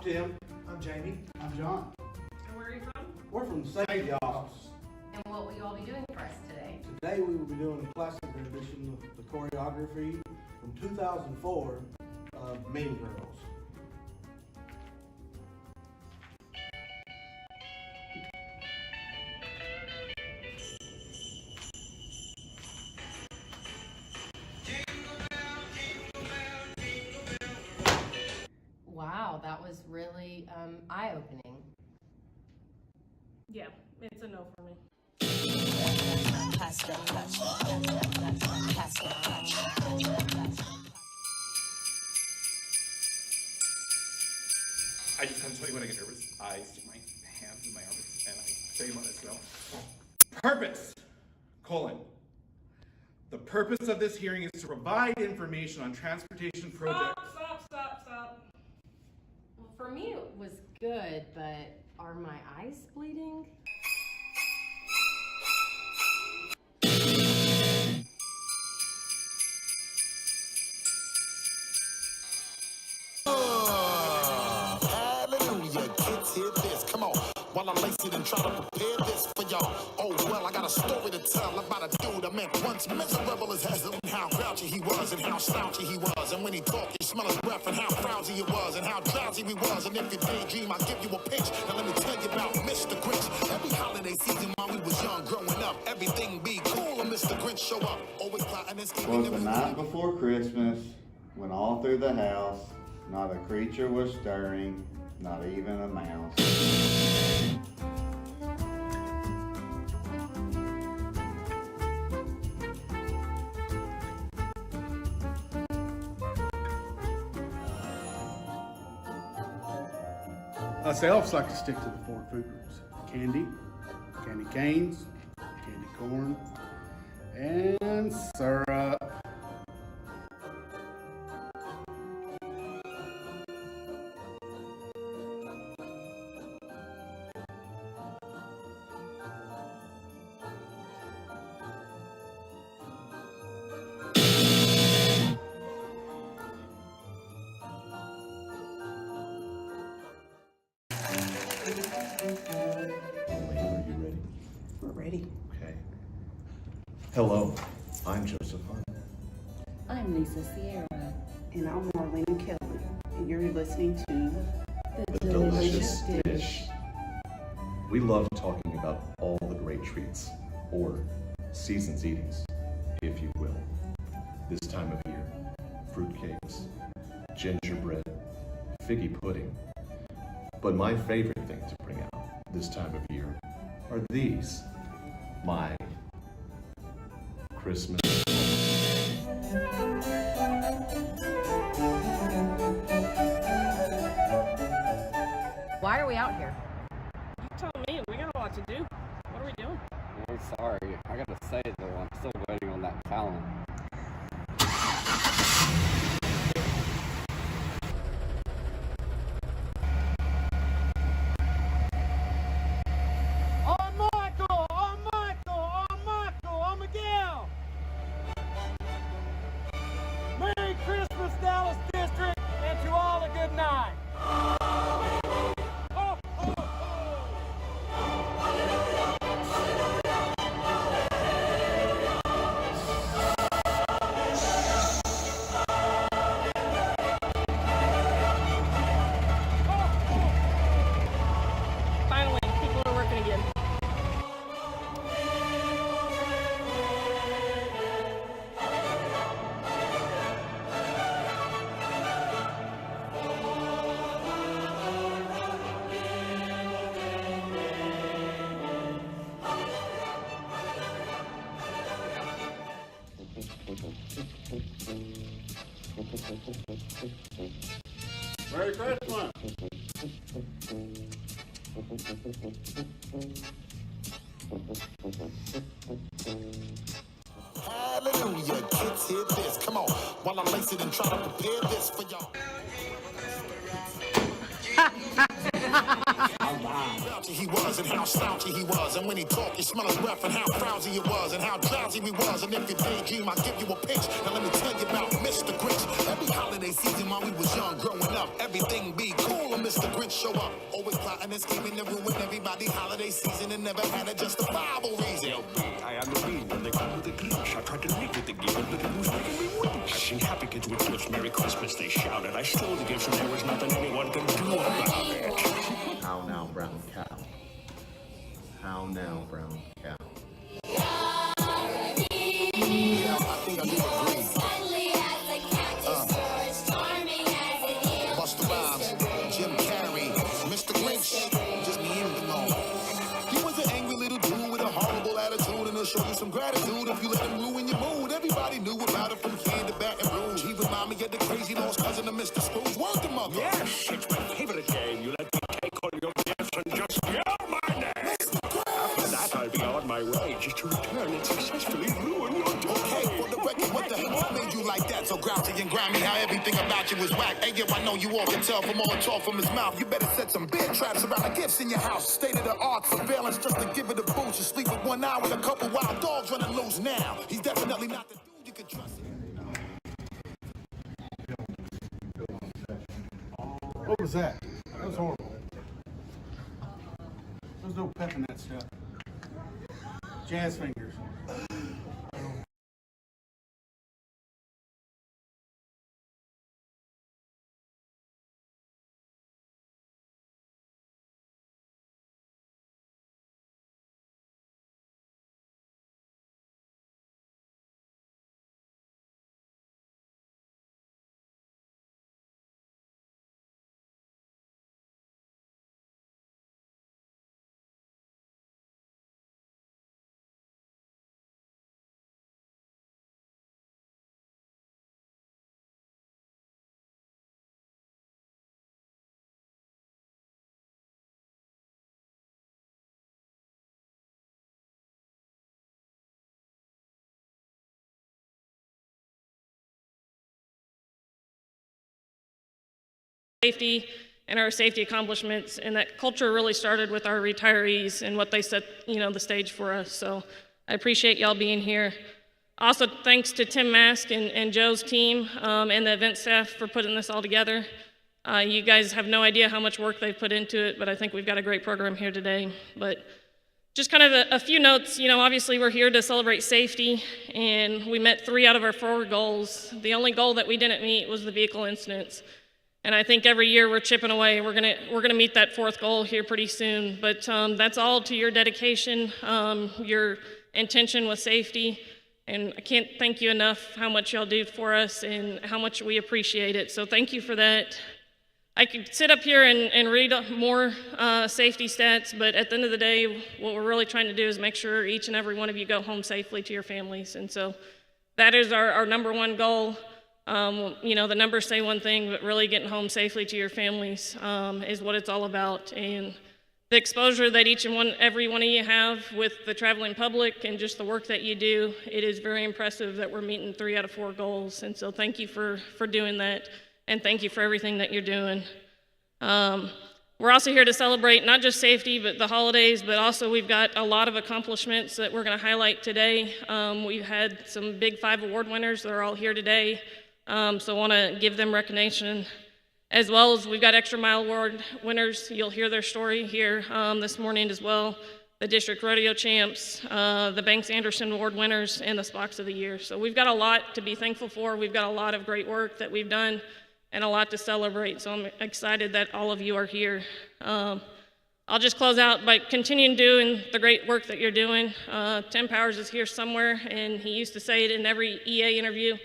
I'm Tim. I'm Jamie. I'm John. And where are you from? We're from the safety office. And what will you all be doing for us today? Today we will be doing a classic rendition of the choreography from 2004 of Mean Girls. Wow, that was really eye-opening. Yeah, it's a no for me. I just gotta tell you when I get nervous, I stick my hands in my armpits and I say what as well. Purpose, colon. The purpose of this hearing is to provide information on transportation projects. Stop. Well, for me it was good, but are my eyes bleeding? Hallelujah, kids, hear this. Come on, while I lace it and try to prepare this for y'all. Oh, well, I got a story to tell about a dude I met once miserable as hell. And how grouchy he was, and how slouchy he was. And when he talked, you smell his breath, and how frowsy he was, and how drowsy he was. And if you daydream, I'll give you a pinch. Now let me tell you about Mr. Grinch. Every holiday season while we was young, growing up, everything be cool, and Mr. Grinch show up. Always plotting and scheming. Was the night before Christmas, when all through the house, not a creature was stirring, not even a mouse. Us elves like to stick to the 4 food groups: candy, candy canes, candy corn, and syrup. Are you ready? We're ready. Okay. Hello, I'm Joseph Hunt. I'm Lisa Sierra. And I'm Marlene Kelly. And you're listening to The Delicious Dish. We love talking about all the great treats, or season's eatings, if you will. This time of year, fruitcakes, gingerbread, figgy pudding. But my favorite thing to bring out this time of year are these, my Christmas. Why are we out here? You tell me, we got a lot to do. What are we doing? I'm sorry. I gotta say though, I'm still waiting on that talent. Merry Christmas, Dallas District, and to all a good night. Ho, ho, ho. Finally, people are working again. Merry Christmas! Hallelujah, kids, hear this. Come on, while I lace it and try to prepare this for y'all. He was, and how slouchy he was, and when he talked, you smell his breath, and how frowsy he was, and how drowsy he was, and if you daydream, I'll give you a pinch. Now let me tell you about Mr. Grinch. Every holiday season while we was young, growing up, everything be cool, and Mr. Grinch would show up. Always plotting and scheming to ruin everybody holiday season and never had a justifiable reason. I am the mean when they come with the glitch. I tried to live with the given, but it was making me winch. I've seen happy kids with gifts, Merry Christmas, they shouted. I stole the gifts and there was nothing anyone could do about it. How now, brown cow? How now, brown cow? Busta Rhymes, Jim Carrey, Mr. Grinch, just me and alone. He was an angry little dude with a horrible attitude, and he'll show you some gratitude if you let him ruin your mood. Everybody knew about it from here to Baton Rouge. He remind me of the crazy lost cousin of Mr. Scrooge. Word to mother. Yes, it's my favorite game. You let me take all your gifts and just yell my name. After that, I'll be on my way just to return and successfully ruin your day. Okay, for the record, what the hell made you like that? So grouchy and grimy, how everything about you was whack. Hey, yo, I know you all can tell from all the talk from his mouth. You better set some bear traps around the gifts in your house. State of the art surveillance just to give it a boost. You sleep with 1 eye with a couple wild dogs running loose now. He's definitely not the dude you can trust. What was that? That was horrible. There's no pep in that stuff. Jazz fingers. Safety and our safety accomplishments, and that culture really started with our retirees and what they set, the stage for us. So I appreciate y'all being here. Also, thanks to Tim Mask and Joe's team and the event staff for putting this all together. You guys have no idea how much work they've put into it, but I think we've got a great program here today. But just kind of a few notes, obviously we're here to celebrate safety, and we met 3 out of our 4 goals. The only goal that we didn't meet was the vehicle incidents. And I think every year we're chipping away. We're gonna meet that 4th goal here pretty soon. But that's all to your dedication, your intention with safety. And I can't thank you enough how much y'all do for us and how much we appreciate it. So thank you for that. I could sit up here and read more safety stats, but at the end of the day, what we're really trying to do is make sure each and every one of you go home safely to your families. And so that is our number 1 goal. The numbers say one thing, but really getting home safely to your families is what it's all about. And the exposure that each and every one of you have with the traveling public and just the work that you do, it is very impressive that we're meeting 3 out of 4 goals. And so thank you for doing that, and thank you for everything that you're doing. We're also here to celebrate not just safety, but the holidays, but also we've got a lot of accomplishments that we're going to highlight today. We've had some Big 5 award winners that are all here today. So I want to give them recognition, as well as we've got Extra Mile Award winners. You'll hear their story here this morning as well. The District Rodeo Champs, the Banks Anderson Award winners, and the Spox of the Year. So we've got a lot to be thankful for. We've got a lot of great work that we've done and a lot to celebrate. So I'm excited that all of you are here. I'll just close out by continuing doing the great work that you're doing. Tim Powers is here somewhere, and he used to say it in every EA interview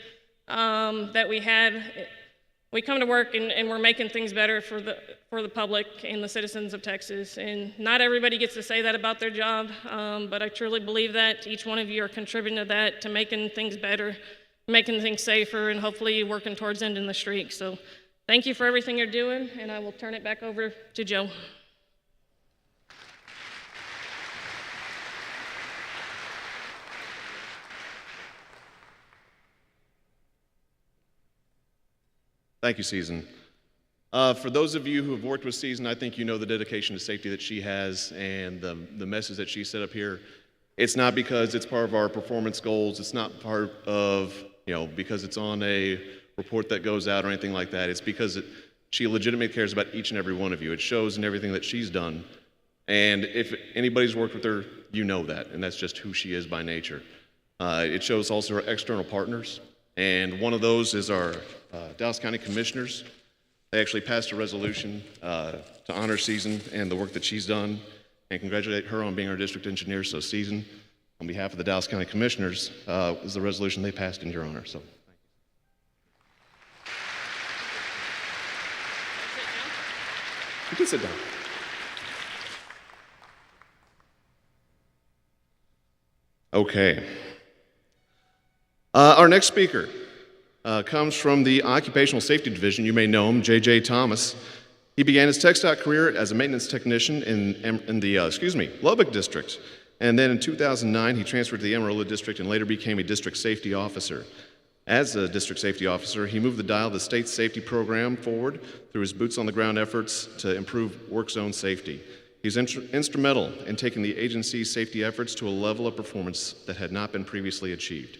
that we had. We come to work and we're making things better for the public and the citizens of Texas. And not everybody gets to say that about their job, but I truly believe that each one of you are contributing to that, to making things better, making things safer, and hopefully working towards ending the streak. So thank you for everything you're doing, and I will turn it back over to Joe. Thank you, Season. For those of you who have worked with Season, I think you know the dedication to safety that she has and the message that she set up here. It's not because it's part of our performance goals. It's not part of, because it's on a report that goes out or anything like that. It's because She legitimately cares about each and every one of you. It shows in everything that she's done. And if anybody's worked with her, you know that, and that's just who she is by nature. It shows also her external partners, and one of those is our Dallas County Commissioners. They actually passed a resolution to honor Season and the work that she's done, and congratulate her on being our district engineer. So Season, on behalf of the Dallas County Commissioners, is the resolution they passed in your honor. So. You can sit down. Okay. Our next speaker comes from the Occupational Safety Division. You may know him, J.J. Thomas. He began his TX DOT career as a maintenance technician in the Lubbock District. And then in 2009, he transferred to the Amarillo District and later became a district safety officer. As a district safety officer, he moved the dial of the state safety program forward through his boots-on-the-ground efforts to improve work zone safety. He's instrumental in taking the agency's safety efforts to a level of performance that had not been previously achieved.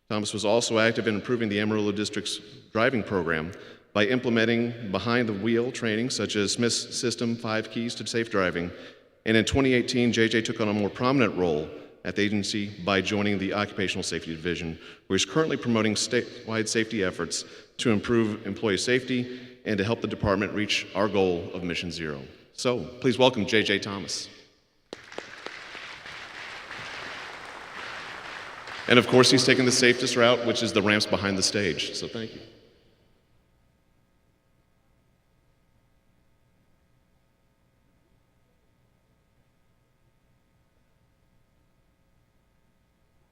Thomas was also active in improving the Amarillo District's driving program by implementing behind-the-wheel training such as Smith's System 5 Keys to Safe Driving. And in 2018, JJ took on a more prominent role at the agency by joining the Occupational Safety Division, where he's currently promoting statewide safety efforts to improve employee safety and to help the department reach our goal of Mission Zero. So, please welcome J.J. Thomas. And of course, he's taking the safest route, which is the ramps behind the stage. So thank you.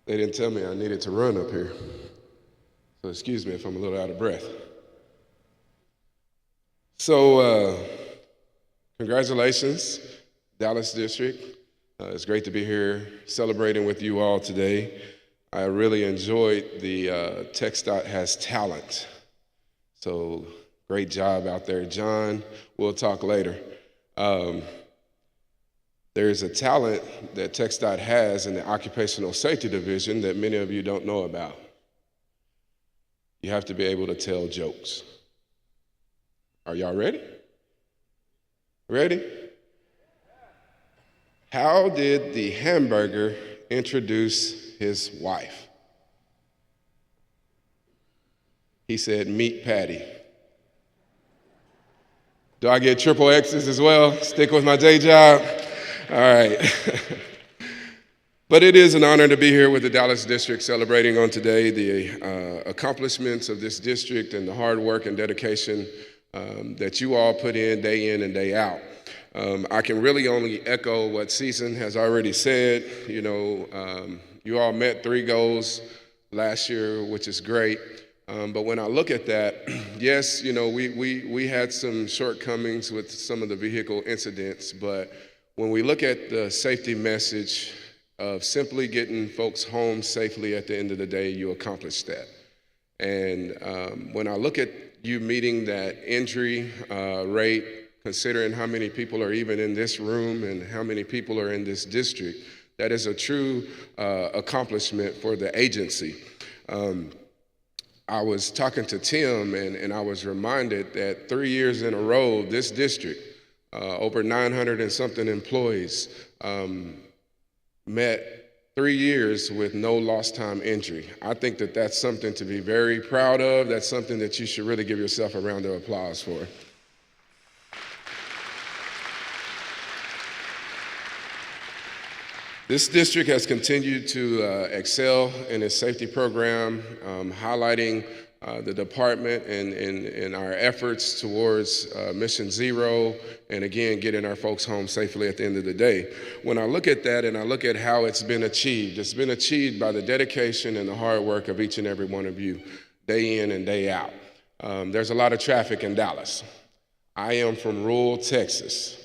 They didn't tell me I needed to run up here. So excuse me if I'm a little out of breath. So, congratulations, Dallas District. It's great to be here celebrating with you all today. I really enjoyed the TX DOT Has Talent. So great job out there. John, we'll talk later. There's a talent that TX DOT has in the Occupational Safety Division that many of you don't know about. You have to be able to tell jokes. Are y'all ready? Ready? How did the hamburger introduce his wife? He said, meat patty. Do I get triple X's as well? Stick with my day job? All right. But it is an honor to be here with the Dallas District celebrating on today the accomplishments of this district and the hard work and dedication that you all put in and day out. I can really only echo what Season has already said. You know, you all met 3 goals last year, which is great. But when I look at that, yes, you know, we had some shortcomings with some of the vehicle incidents, but when we look at the safety message of simply getting folks home safely at the end of the day, you accomplished that. And when I look at you meeting that injury rate, considering how many people are even in this room and how many people are in this district, that is a true accomplishment for the agency. I was talking to Tim and I was reminded that 3 years in a row, this district, over 900 and something employees, met 3 years with no lost time injury. I think that that's something to be very proud of. That's something that you should really give yourself a round of applause for. This district has continued to excel in its safety program, highlighting the department and our efforts towards Mission Zero, and again, getting our folks home safely at the end of the day. When I look at that and I look at how it's been achieved by the dedication and the hard work of each and every one of you, day in and day out. There's a lot of traffic in Dallas. I am from rural Texas.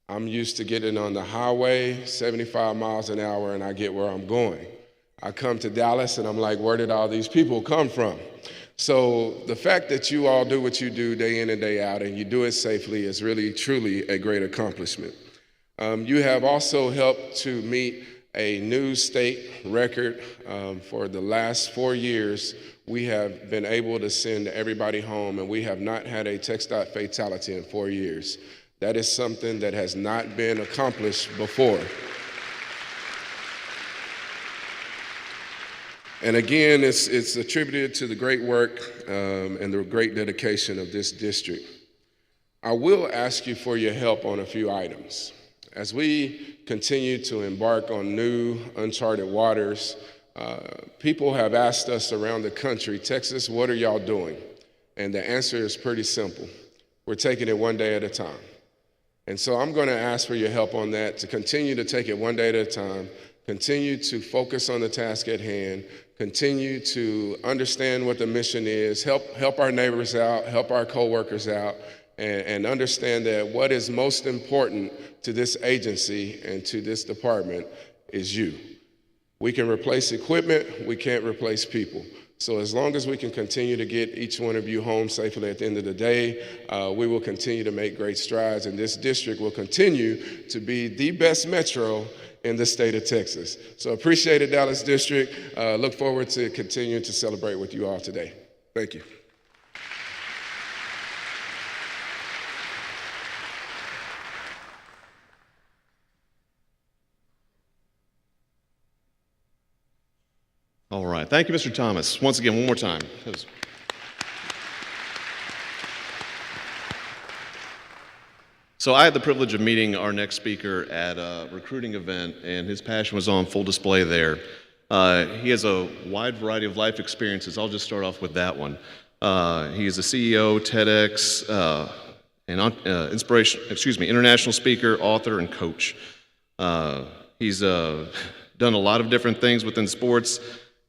I'm used to getting on the highway, 75 miles an hour, and I get where I'm going. I come to Dallas and I'm like, where did all these people come from? So the fact that you all do what you do day in and day out and you do it safely is really, truly a great accomplishment. You have also helped to meet a new state record. For the last 4 years, we have been able to send everybody home, and we have not had a TX DOT fatality in 4 years. That is something that has not been accomplished before. And again, it's attributed to the great work and the great dedication of this district. I will ask you for your help on a few items. As we continue to embark on new uncharted waters, people have asked us around the country, Texas, what are y'all doing? And the answer is pretty simple. We're taking it one day at a time. And so I'm going to ask for your help on that, to continue to take it one day at a time, continue to focus on the task at hand, continue to understand what the mission is, help our neighbors out, help our coworkers out, and understand that what is most important to this agency and to this department is you. We can replace equipment, we can't replace people. So as long as we can continue to get each one of you home safely at the end of the day, we will continue to make great strides, and this district will continue to be the best metro in the state of Texas. So appreciate it, Dallas District. Look forward to continuing to celebrate with you all today. Thank you. All right, thank you, Mr. Thomas. Once again, one more time. So I had the privilege of meeting our next speaker at a recruiting event, and his passion was on full display there. He has a wide variety of life experiences. I'll just start off with that one. He is a CEO, TEDx, international speaker, author, and coach. He's done a lot of different things within sports.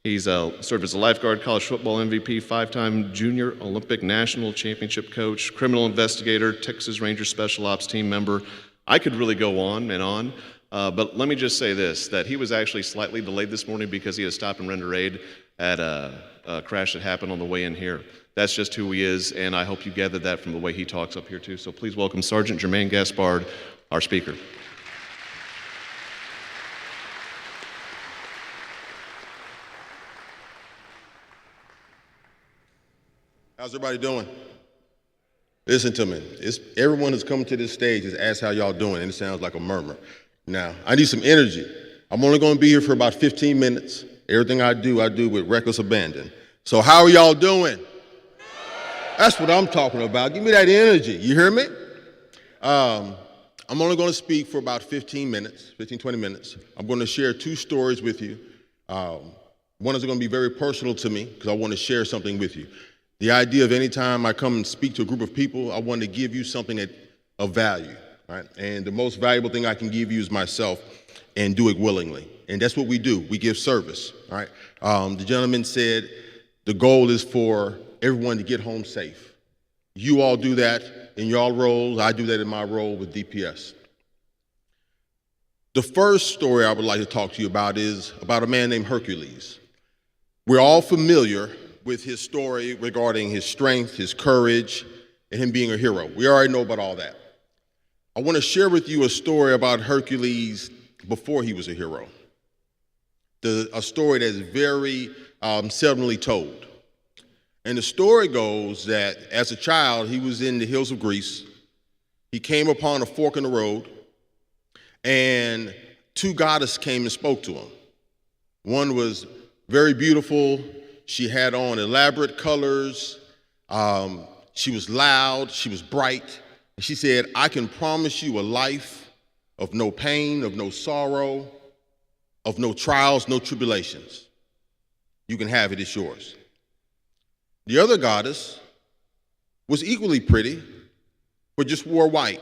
He's served as a lifeguard, college football MVP, 5-time junior Olympic national championship coach, criminal investigator, Texas Rangers special ops team member. I could really go on and on, but let me just say this, that he was actually slightly delayed this morning because he had to stop and render aid at a crash that happened on the way in here. That's just who he is, and I hope you gathered that from the way he talks up here too. So please welcome Sergeant Jermaine Gaspard, our speaker. How's everybody doing? Listen to me. Everyone who's come to this stage has asked how y'all doing, and it sounds like a murmur. Now, I need some energy. I'm only going to be here for about 15 minutes. Everything I do with reckless abandon. So how are y'all doing? That's what I'm talking about. Give me that energy. You hear me? I'm only going to speak for about 15 minutes, 20 minutes. I'm going to share 2 stories with you. One is going to be very personal to me because I want to share something with you. The idea of any time I come and speak to a group of people, I want to give you something of value, right? And the most valuable thing I can give you is myself, and do it willingly. And that's what we do. We give service, right? The gentleman said the goal is for everyone to get home safe. You all do that in your roles. I do that in my role with DPS. The first story I would like to talk to you about is about a man named Hercules. We're all familiar with his story regarding his strength, his courage, and him being a hero. We already know about all that. I want to share with you a story about Hercules before he was a hero. A story that's very seldomly told. And the story goes that as a child, he was in the hills of Greece. He came upon a fork in the road, and 2 goddesses came and spoke to him. One was very beautiful. She had on elaborate colors. She was loud. She was bright. And she said, I can promise you a life of no pain, of no sorrow, of no trials, no tribulations. You can have it. It's yours. The other goddess was equally pretty, but just wore white.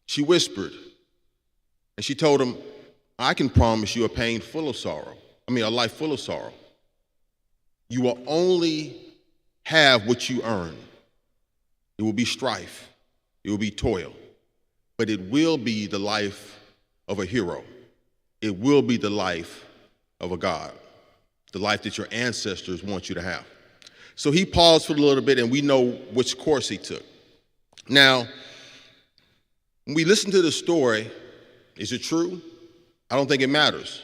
She whispered, and she told him, I can promise you a life full of sorrow. You will only have what you earn. It will be strife. It will be toil. But it will be the life of a hero. It will be the life of a god. The life that your ancestors want you to have. So he paused for a little bit, and we know which course he took. Now, when we listen to the story, is it true? I don't think it matters.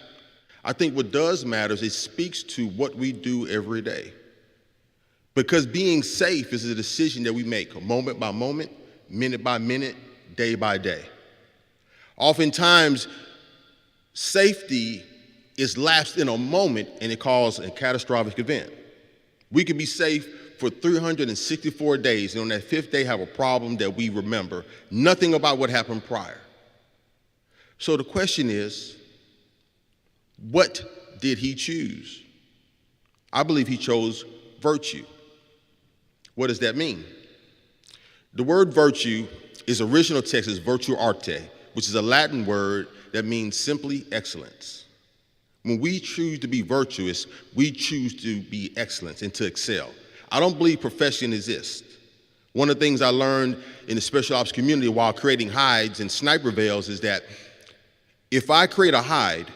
I think what does matter is it speaks to what we do every day. Because being safe is a decision that we make moment by moment, minute by minute, day by day. Oftentimes, safety is lapsed in a moment and it causes a catastrophic event. We could be safe for 364 days and on that fifth day have a problem that we remember nothing about what happened prior. So the question is, what did he choose? I believe he chose virtue. What does that mean? The word virtue, its original text is virtue arte, which is a Latin word that means simply excellence. When we choose to be virtuous, we choose to be excellent and to excel. I don't believe perfection exists. One of the things I learned in the special ops community while creating hides and sniper veils is that if I create a hide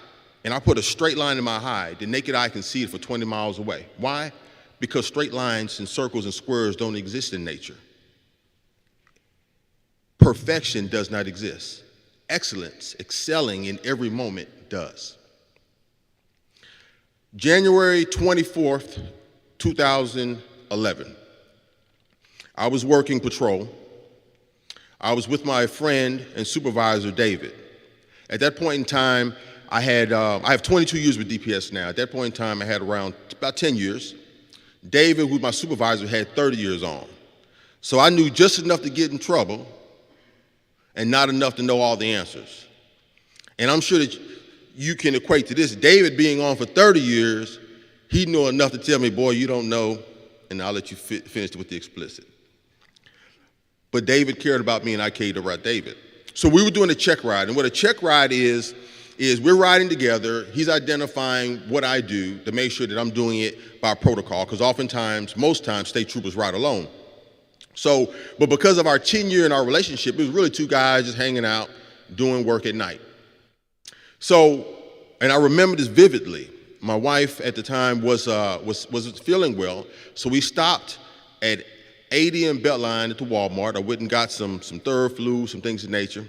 and I put a straight line in my hide, the naked eye can see it for 20 miles away. Why? Because straight lines and circles and squares don't exist in nature. Perfection does not exist. Excellence, excelling in every moment does. January 24th, 2011. I was working patrol. I was with my friend and supervisor, David. At that point in time, I have 22 years with DPS now. At that point in time, I had around about 10 years. David, who's my supervisor, had 30 years on. So I knew just enough to get in trouble and not enough to know all the answers. And I'm sure that you can equate to this. David being on for 30 years, he knew enough to tell me, boy, you don't know, and I'll let you finish with the explicit. But David cared about me and I cared about David. So we were doing a check ride, and what a check ride is we're riding together, he's identifying what I do to make sure that I'm doing it by protocol, because oftentimes, most times, state troopers ride alone. So, but because of our tenure and our relationship, it was really two guys just hanging out, doing work at night. So, and I remember this vividly. My wife at the time was feeling well, so we stopped at 80 and Beltline at the Walmart. I went and got some Theraflu, some things of nature,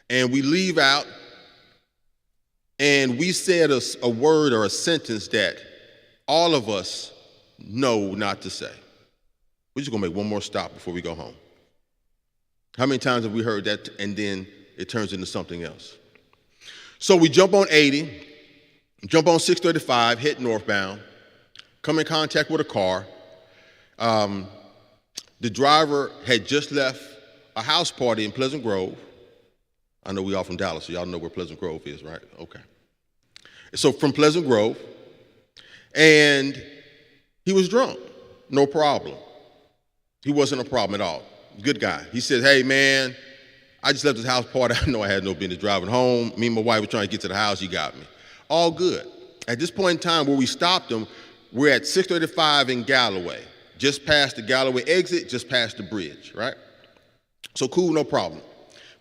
and we leave out, and we said a word or a sentence that all of us know not to say. We're just gonna make one more stop before we go home. How many times have we heard that and then it turns into something else? So we jump on 80, jump on 635, head northbound, come in contact with a car. The driver had just left a house party in Pleasant Grove. I know we all from Dallas, so y'all know where Pleasant Grove is, right? Okay. So from Pleasant Grove, and he was drunk, no problem. He wasn't a problem at all. Good guy. He said, hey man, I just left this house party. I know I had no business driving home. Me and my wife were trying to get to the house. You got me. All good. At this point in time where we stopped him, we're at 635 in Galloway. Just past the Galloway exit, just past the bridge, right? So cool, no problem.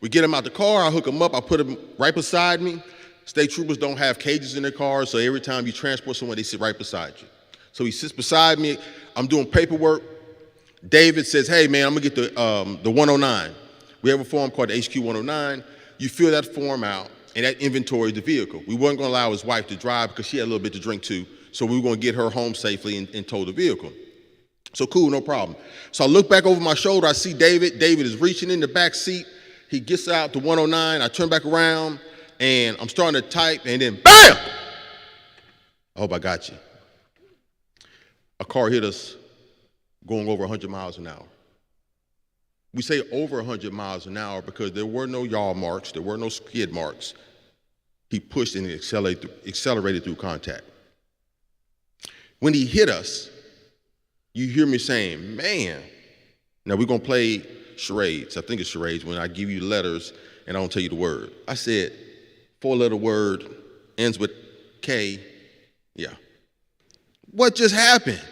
We get him out the car, I hook him up, I put him right beside me. State troopers don't have cages in their cars, so every time you transport someone, they sit right beside you. So he sits beside me, I'm doing paperwork. David says, hey man, I'm gonna get the 109. We have a form called the HQ 109. You fill that form out, and that inventories the vehicle. We weren't gonna allow his wife to drive because she had a little bit to drink too, so we were gonna get her home safely and tow the vehicle. So cool, no problem. So I look back over my shoulder, I see David. David is reaching in the back seat. He gets out to 109, I turn back around, and I'm starting to type, and then BAM! I hope I got you. A car hit us going over 100 miles an hour. We say over 100 miles an hour because there were no yaw marks, there were no skid marks. He pushed and accelerated through contact. When he hit us, you hear me saying, man, now we're gonna play charades. I think it's charades when I give you letters and I don't tell you the word. I said, 4-letter word, ends with K, yeah. What just happened?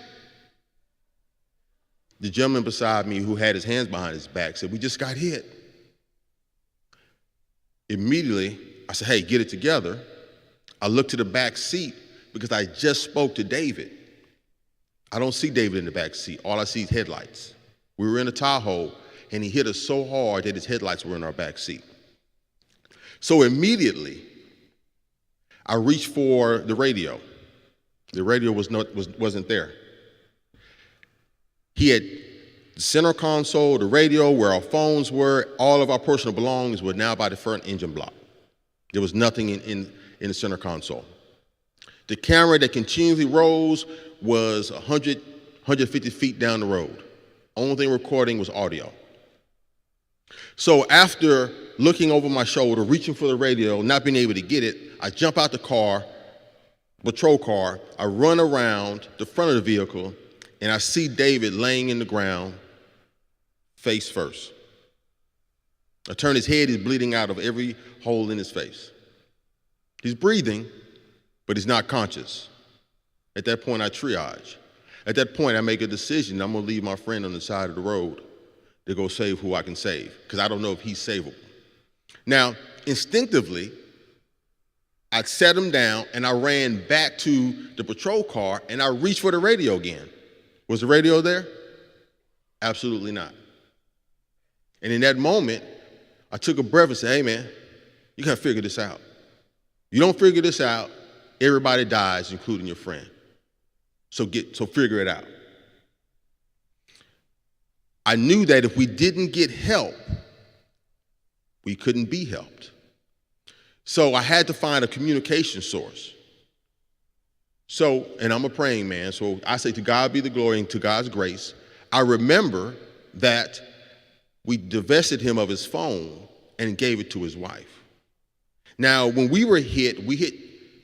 The gentleman beside me who had his hands behind his back said, we just got hit. Immediately, I said, hey, get it together. I looked to the back seat because I just spoke to David. I don't see David in the back seat. All I see is headlights. We were in a Tahoe, and he hit us so hard that his headlights were in our back seat. So immediately, I reached for the radio. The radio wasn't there. He had the center console, the radio, where our phones were, all of our personal belongings were now by the front engine block. There was nothing in the center console. The camera that continually rose was 150 feet down the road. Only thing recording was audio. So after looking over my shoulder, reaching for the radio, not being able to get it, I jump out the car, patrol car, I run around the front of the vehicle, and I see David laying in the ground, face first. I turn his head, he's bleeding out of every hole in his face. He's breathing, but he's not conscious. At that point, I triage. At that point, I make a decision. I'm gonna leave my friend on the side of the road to go save who I can save, because I don't know if he's savable. Now, instinctively, I set him down and I ran back to the patrol car and I reached for the radio again. Was the radio there? Absolutely not. And in that moment, I took a breath and said, hey man, you gotta figure this out. You don't figure this out, everybody dies, including your friend. So figure it out. I knew that if we didn't get help, we couldn't be helped. So I had to find a communication source. So, and I'm a praying man, so I say to God be the glory and to God's grace. I remember that we divested him of his phone and gave it to his wife. Now, when we were hit, we hit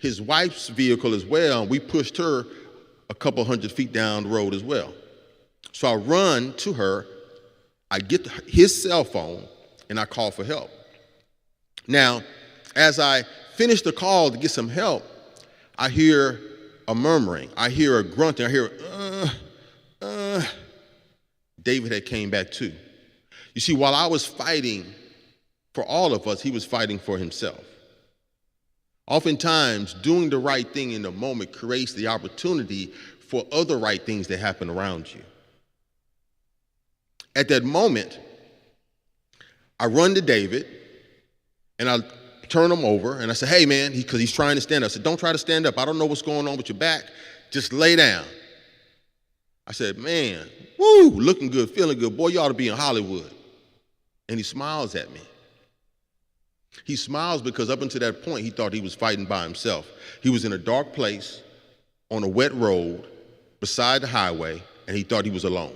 his wife's vehicle as well, and we pushed her a couple hundred feet down the road as well. So I run to her, I get his cell phone, and I call for help. Now, as I finish the call to get some help, I hear a murmuring, I hear a grunting, I hear, David had came back too. You see, while I was fighting for all of us, he was fighting for himself. Oftentimes, doing the right thing in the moment creates the opportunity for other right things that happen around you. At that moment, I run to David, and I turn him over, and I say, hey man, because he's trying to stand up. I said, don't try to stand up. I don't know what's going on with your back. Just lay down. I said, man, woo, looking good, feeling good. Boy, you ought to be in Hollywood. And he smiles at me. He smiles because up until that point, he thought he was fighting by himself. He was in a dark place, on a wet road, beside the highway, and he thought he was alone.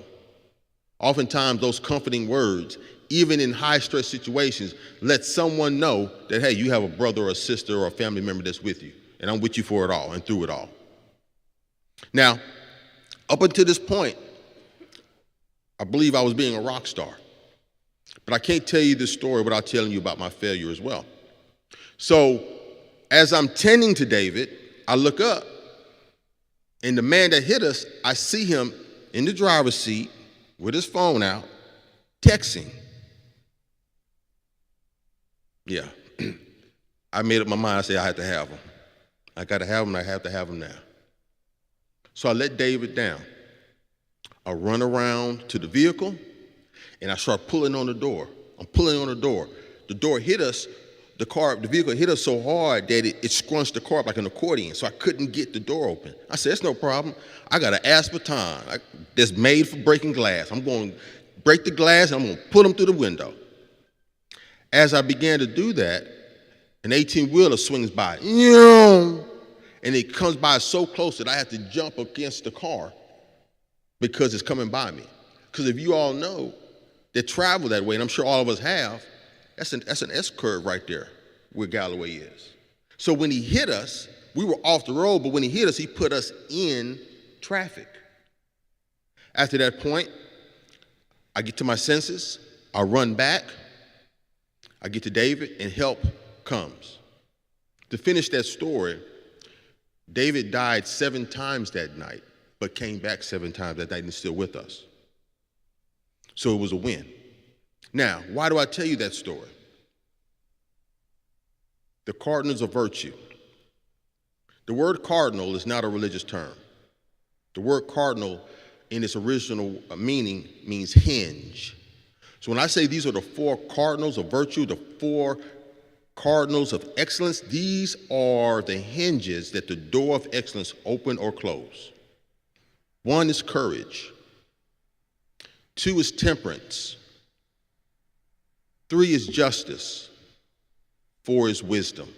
Oftentimes, those comforting words, even in high-stress situations, let someone know that, hey, you have a brother or a sister or a family member that's with you, and I'm with you for it all and through it all. Now, up until this point, I believe I was being a rock star. But I can't tell you this story without telling you about my failure as well. So, as I'm tending to David, I look up, and the man that hit us, I see him in the driver's seat with his phone out, texting. Yeah, I made up my mind. I said I had to have him. I got to have him. I have to have him now. So I let David down. I run around to the vehicle, and I start pulling on the door. I'm pulling on the door. The door hit us. The vehicle hit us so hard that it scrunched the car up like an accordion, so I couldn't get the door open. I said, "That's no problem. I got an aspartame that's made for breaking glass. I'm going to break the glass, and I'm going to put them through the window." As I began to do that, an 18-wheeler swings by, and it comes by so close that I have to jump against the car because it's coming by me. Because if you all know that travel that way, and I'm sure all of us have, that's an S-curve right there where Galloway is. So when he hit us, we were off the road, but when he hit us, he put us in traffic. After that point, I get to my senses, I run back, I get to David, and help comes. To finish that story, David died 7 times that night, but came back 7 times that night and is still with us. So it was a win. Now, why do I tell you that story? The cardinals of virtue. The word cardinal is not a religious term. The word cardinal in its original meaning means hinge. So when I say these are the 4 cardinals of virtue, the 4 cardinals of excellence. These are the hinges that the door of excellence open or close. 1 is courage. 2 is temperance. 3 is justice. 4 is wisdom.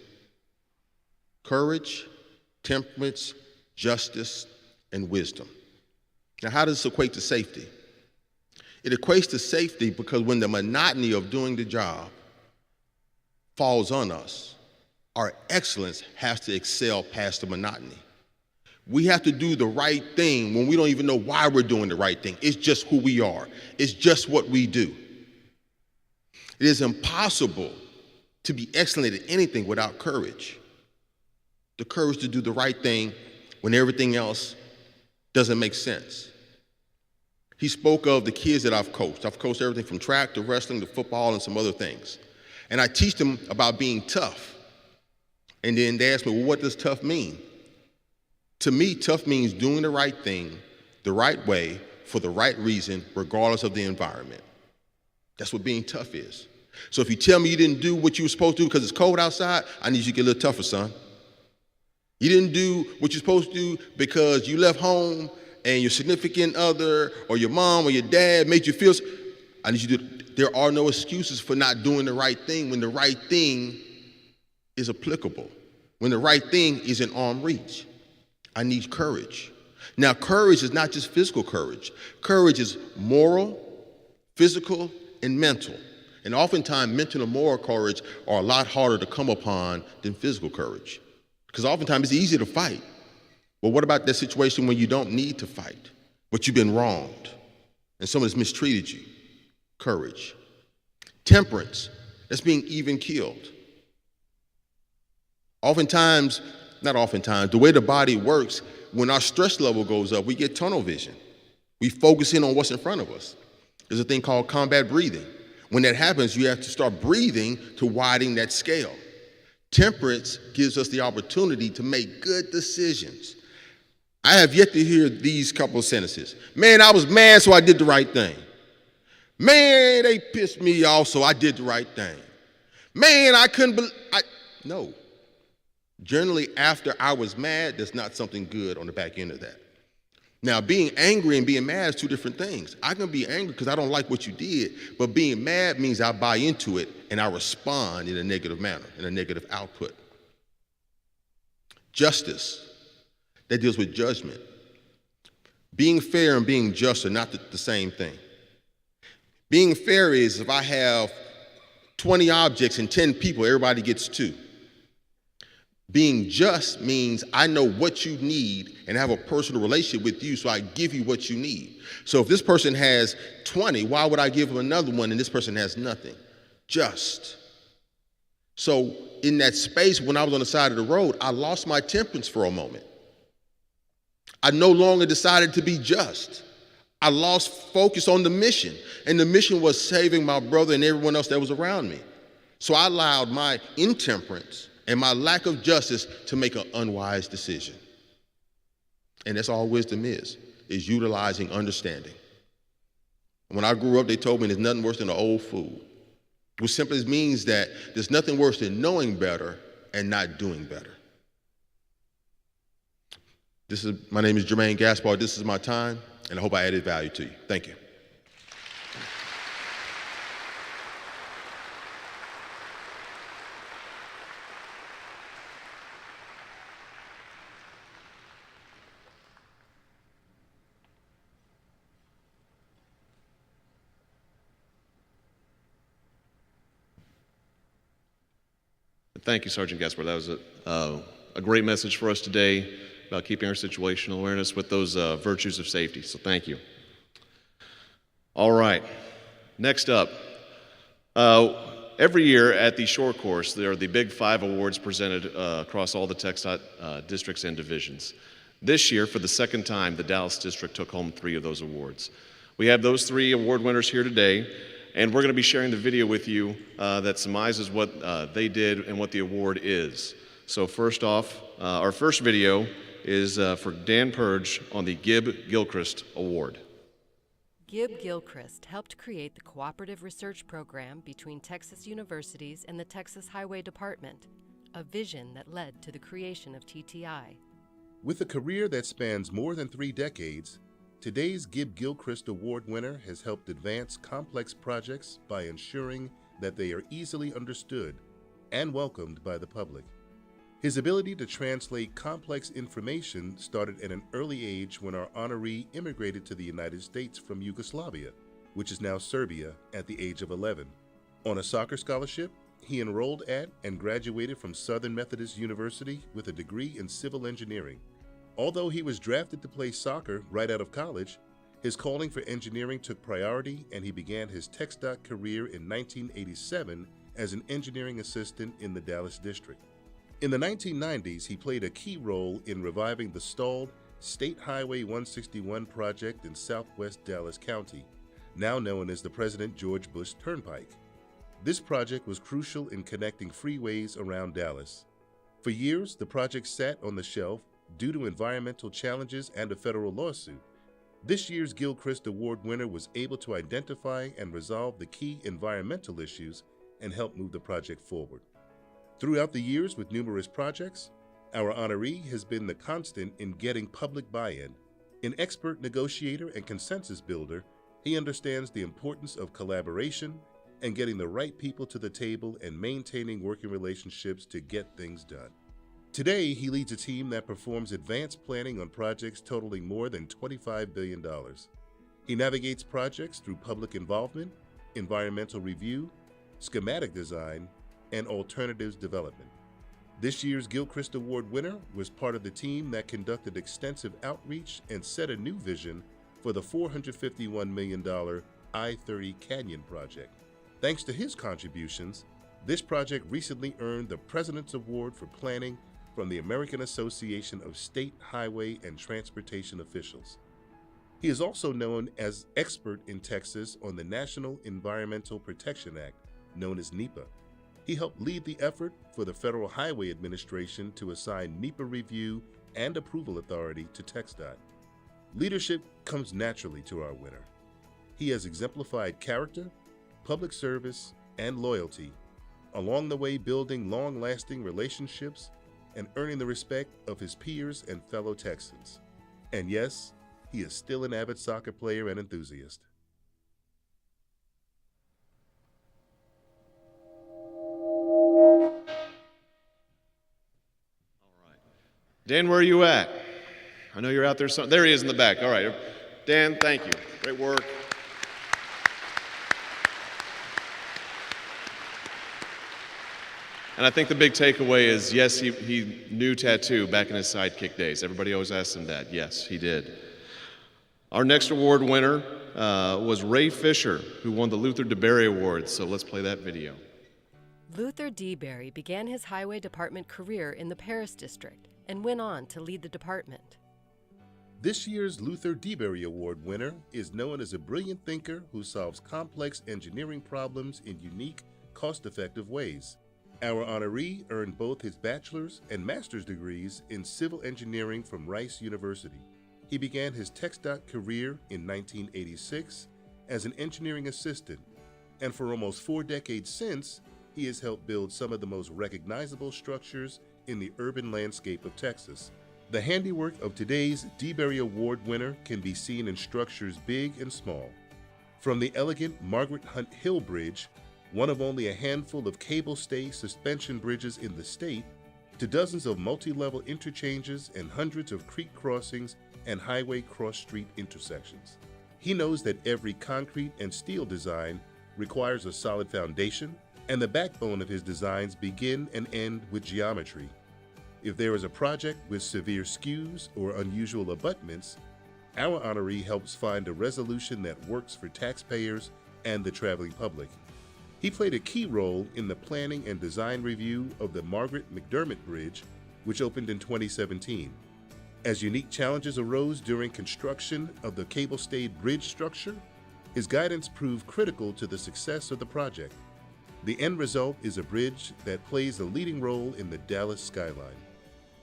Courage, temperance, justice, and wisdom. Now, how does this equate to safety? It equates to safety because when the monotony of doing the job falls on us, our excellence has to excel past the monotony. We have to do the right thing when we don't even know why we're doing the right thing. It's just who we are. It's just what we do. It is impossible to be excellent at anything without courage. The courage to do the right thing when everything else doesn't make sense. He spoke of the kids that I've coached. I've coached everything from track to wrestling to football and some other things. And I teach them about being tough. And then they ask me, well, what does tough mean? To me, tough means doing the right thing, the right way, for the right reason, regardless of the environment. That's what being tough is. So if you tell me you didn't do what you were supposed to do because it's cold outside, I need you to get a little tougher, son. You didn't do what you're supposed to do because you left home and your significant other or your mom or your dad made you feel, I need you to, there are no excuses for not doing the right thing when the right thing is applicable, when the right thing is in arm's reach. I need courage. Now, courage is not just physical courage. Courage is moral, physical, and mental. And oftentimes, mental and moral courage are a lot harder to come upon than physical courage. Because oftentimes, it's easy to fight. But what about that situation when you don't need to fight, but you've been wronged and someone has mistreated you? Courage. Temperance, that's being even killed. Oftentimes, not oftentimes, the way the body works, when our stress level goes up, we get tunnel vision. We focus in on what's in front of us. There's a thing called combat breathing. When that happens, you have to start breathing to widen that scale. Temperance gives us the opportunity to make good decisions. I have yet to hear these couple of sentences. Man, I was mad, so I did the right thing. Man, they pissed me off, so I did the right thing. Man, I couldn't believe, no. Generally, after I was mad, there's not something good on the back end of that. Now, being angry and being mad is two different things. I can be angry because I don't like what you did, but being mad means I buy into it and I respond in a negative manner, in a negative output. Justice, that deals with judgment. Being fair and being just are not the same thing. Being fair is if I have 20 objects and 10 people, everybody gets 2. Being just means I know what you need and have a personal relationship with you, so I give you what you need. So if this person has 20, why would I give them another one and this person has nothing? Just. So in that space, when I was on the side of the road, I lost my temperance for a moment. I no longer decided to be just. I lost focus on the mission, and the mission was saving my brother and everyone else that was around me. So I allowed my intemperance and my lack of justice to make an unwise decision. And that's all wisdom is utilizing understanding. When I grew up, they told me there's nothing worse than an old fool, which simply means that there's nothing worse than knowing better and not doing better. My name is Jermaine Gaspar. This is my time, and I hope I added value to you. Thank you. Thank you, Sergeant Gaspar. That was a great message for us today about keeping our situational awareness with those virtues of safety. So thank you. All right, next up. Every year at the short course, there are the Big 5 awards presented across all the TX DOT districts and divisions. This year, for the second time, the Dallas district took home 3 of those awards. We have those 3 award winners here today, and we're going to be sharing the video with you that surmises what they did and what the award is. So first off, our first video is for Dan Purge on the Gibb Gilchrist Award. Gib Gilchrist helped create the cooperative research program between Texas universities and the Texas Highway Department, a vision that led to the creation of TTI. With a career that spans more than 3 decades, today's Gib Gilchrist Award winner has helped advance complex projects by ensuring that they are easily understood and welcomed by the public. His ability to translate complex information started at an early age when our honoree immigrated to the United States from Yugoslavia, which is now Serbia, at the age of 11. On a soccer scholarship, he enrolled at and graduated from Southern Methodist University with a degree in civil engineering. Although he was drafted to play soccer right out of college, his calling for engineering took priority and he began his TX DOT career in 1987 as an engineering assistant in the Dallas district. In the 1990s, he played a key role in reviving the stalled State Highway 161 project in southwest Dallas County, now known as the President George Bush Turnpike. This project was crucial in connecting freeways around Dallas. For years, the project sat on the shelf due to environmental challenges and a federal lawsuit. This year's Gilchrist Award winner was able to identify and resolve the key environmental issues and help move the project forward. Throughout the years with numerous projects, our honoree has been the constant in getting public buy-in. An expert negotiator and consensus builder, he understands the importance of collaboration and getting the right people to the table and maintaining working relationships to get things done. Today, he leads a team that performs advanced planning on projects totaling more than $25 billion. He navigates projects through public involvement, environmental review, schematic design, and alternatives development. This year's Gilchrist Award winner was part of the team that conducted extensive outreach and set a new vision for the $451 million I-30 Canyon project. Thanks to his contributions, this project recently earned the President's Award for Planning from the American Association of State Highway and Transportation Officials. He is also known as expert in Texas on the National Environmental Protection Act, known as NEPA. He helped lead the effort for the Federal Highway Administration to assign NEPA review and approval authority to TX DOT. Leadership comes naturally to our winner. He has exemplified character, public service, and loyalty, along the way building long-lasting relationships and earning the respect of his peers and fellow Texans. And yes, he is still an avid soccer player and enthusiast. Dan, where are you at? I know you're out there. There he is in the back. All right. Dan, thank you. Great work. And I think the big takeaway is, yes, he knew tattoo back in his sidekick days. Everybody always asks him that. Yes, he did. Our next award winner was Ray Fisher, who won the Luther DeBerry Award. So let's play that video. Luther DeBerry began his highway department career in the Paris district and went on to lead the department. This year's Luther DeBerry Award winner is known as a brilliant thinker who solves complex engineering problems in unique, cost-effective ways. Our honoree earned both his bachelor's and master's degrees in civil engineering from Rice University. He began his TX DOT career in 1986 as an engineering assistant, and for almost 4 decades since, he has helped build some of the most recognizable structures in the urban landscape of Texas. The handiwork of today's DeBerry Award winner can be seen in structures big and small. From the elegant Margaret Hunt Hill Bridge, one of only a handful of cable-stay suspension bridges in the state, to dozens of multi-level interchanges and hundreds of creek crossings and highway cross-street intersections. He knows that every concrete and steel design requires a solid foundation, and the backbone of his designs begin and end with geometry. If there is a project with severe skews or unusual abutments, our honoree helps find a resolution that works for taxpayers and the traveling public. He played a key role in the planning and design review of the Margaret McDermott Bridge, which opened in 2017. As unique challenges arose during construction of the cable-stayed bridge structure, his guidance proved critical to the success of the project. The end result is a bridge that plays a leading role in the Dallas skyline.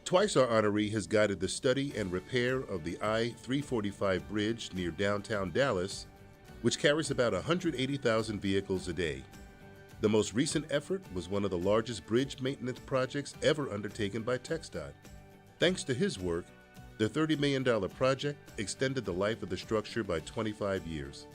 Twice our honoree has guided the study and repair of the I-345 bridge near downtown Dallas, which carries about 180,000 vehicles a day. The most recent effort was one of the largest bridge maintenance projects ever undertaken by TX DOT. Thanks to his work, the $30 million project extended the life of the structure by 25 years.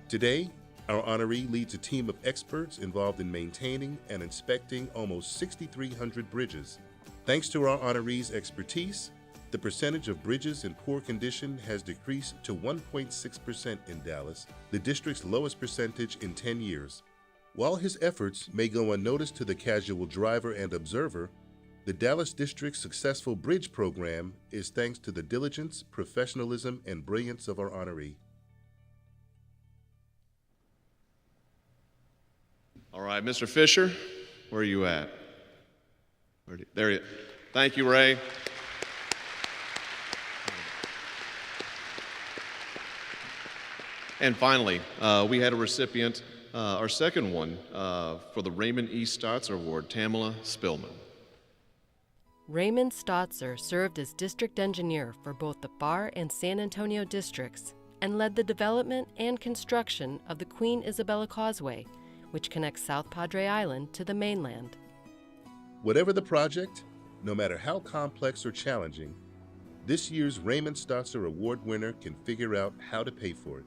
Today, our honoree leads a team of experts involved in maintaining and inspecting almost 6,300 bridges. Thanks to our honoree's expertise, the percentage of bridges in poor condition has decreased to 1.6% in Dallas, the district's lowest percentage in 10 years. While his efforts may go unnoticed to the casual driver and observer, the Dallas District's successful bridge program is thanks to the diligence, professionalism, and brilliance of our honoree. All right, Mr. Fisher, where are you at? There you are. Thank you, Ray. And finally, we had a recipient, our second one, for the Raymond E. Stotzer Award, Tamala Spillman. Raymond Stotzer served as district engineer for both the Pharr and San Antonio districts and led the development and construction of the Queen Isabella Causeway, which connects South Padre Island to the mainland. Whatever the project, no matter how complex or challenging, this year's Raymond Stotzer Award winner can figure out how to pay for it.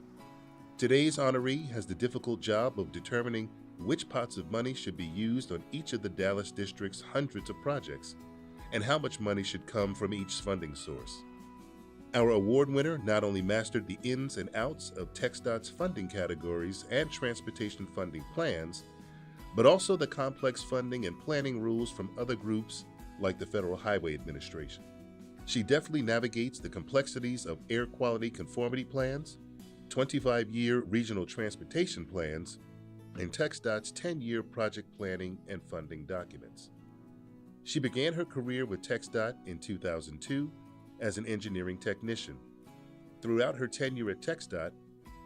Today's honoree has the difficult job of determining which pots of money should be used on each of the Dallas District's hundreds of projects, and how much money should come from each funding source. Our award winner not only mastered the ins and outs of TX DOT's funding categories and transportation funding plans, but also the complex funding and planning rules from other groups like the Federal Highway Administration. She deftly navigates the complexities of air quality conformity plans, 25-year regional transportation plans, and TX DOT's 10-year project planning and funding documents. She began her career with TX DOT in 2002 as an engineering technician. Throughout her tenure at TX DOT,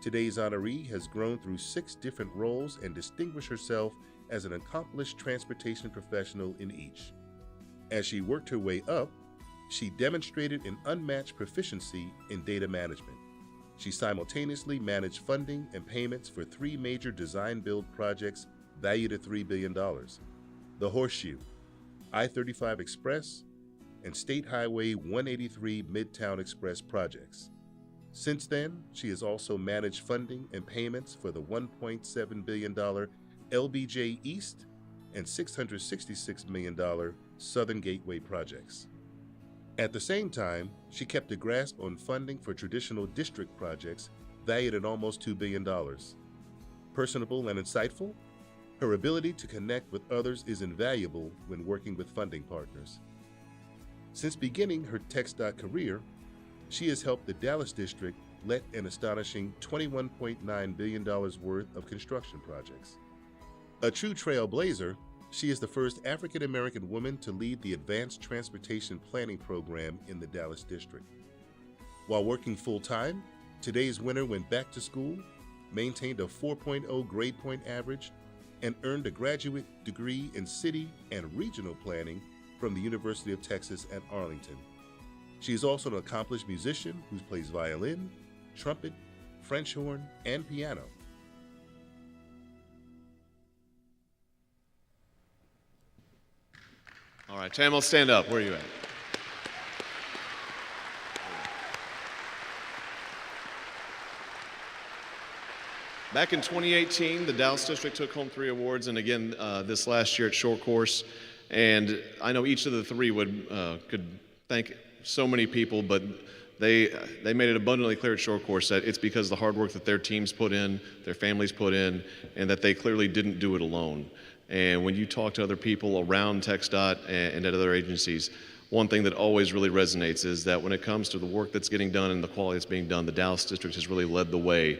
today's honoree has grown through 6 different roles and distinguished herself as an accomplished transportation professional in each. As she worked her way up, she demonstrated an unmatched proficiency in data management. She simultaneously managed funding and payments for 3 major design-build projects valued at $3 billion: the Horseshoe, I-35 Express, and State Highway 183 Midtown Express projects. Since then, she has also managed funding and payments for the $1.7 billion LBJ East and $666 million Southern Gateway projects. At the same time, she kept a grasp on funding for traditional district projects valued at almost $2 billion. Personable and insightful, her ability to connect with others is invaluable when working with funding partners. Since beginning her TX DOT career, she has helped the Dallas District let an astonishing $21.9 billion worth of construction projects. A true trailblazer, she is the first African-American woman to lead the Advanced Transportation Planning Program in the Dallas District. While working full-time, today's winner went back to school, maintained a 4.0 grade point average, and earned a graduate degree in city and regional planning from the University of Texas at Arlington. She is also an accomplished musician who plays violin, trumpet, French horn, and piano. All right, Tamala, stand up. Where are you at? Back in 2018, the Dallas District took home 3 awards, and again, this last year at Short Course. And I know each of the 3 could thank so many people, but they made it abundantly clear at Short Course that it's because of the hard work that their teams put in, their families put in, and that they clearly didn't do it alone. And when you talk to other people around TX DOT and at other agencies, one thing that always really resonates is that when it comes to the work that's getting done and the quality that's being done, the Dallas District has really led the way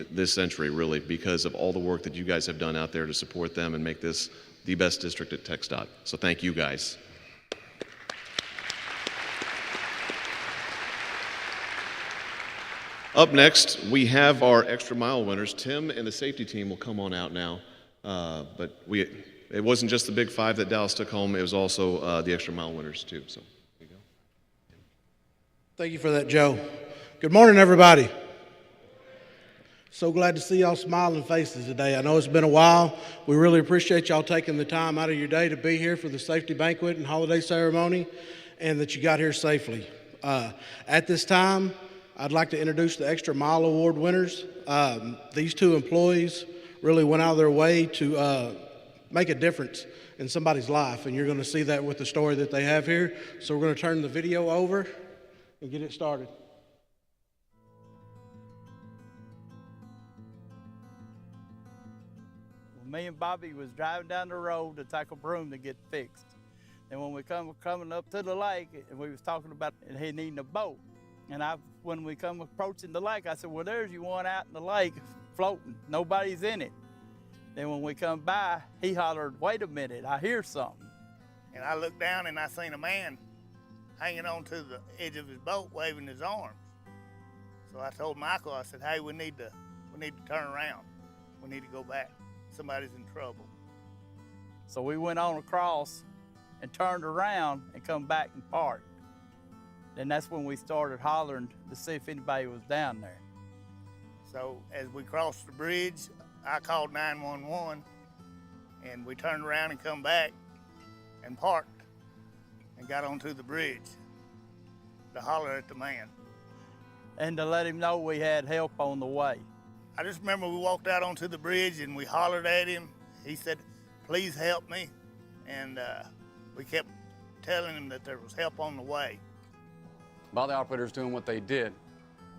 this century, really, because of all the work that you guys have done out there to support them and make this the best district at TX DOT. So thank you guys. Up next, we have our extra mile winners. Tim and the safety team will come on out now. But it wasn't just the big 5 that Dallas took home, it was also the extra mile winners too. So there you go. Thank you for that, Joe. Good morning, everybody. So glad to see y'all smiling faces today. I know it's been a while. We really appreciate y'all taking the time out of your day to be here for the safety banquet and holiday ceremony, and that you got here safely. At this time, I'd like to introduce the Extra Mile Award winners. These two employees really went out of their way to make a difference in somebody's life, and you're going to see that with the story that they have here. So we're going to turn the video over and get it started. Me and Bobby was driving down the road to take a broom to get fixed. And when we coming up to the lake, and we was talking about he needing a boat. And when we come approaching the lake, I said, well, there's you one out in the lake floating. Nobody's in it. Then when we come by, he hollered, wait a minute, I hear something. And I looked down and I seen a man hanging on to the edge of his boat, waving his arms. So I told Michael, I said, hey, we need to turn around. We need to go back. Somebody's in trouble. So we went on across and turned around and come back and parked. Then that's when we started hollering to see if anybody was down there. So as we crossed the bridge, I called 911 and we turned around and come back and parked and got onto the bridge to holler at the man. And to let him know we had help on the way. I just remember we walked out onto the bridge and we hollered at him. He said, please help me. And we kept telling him that there was help on the way. By the operators doing what they did,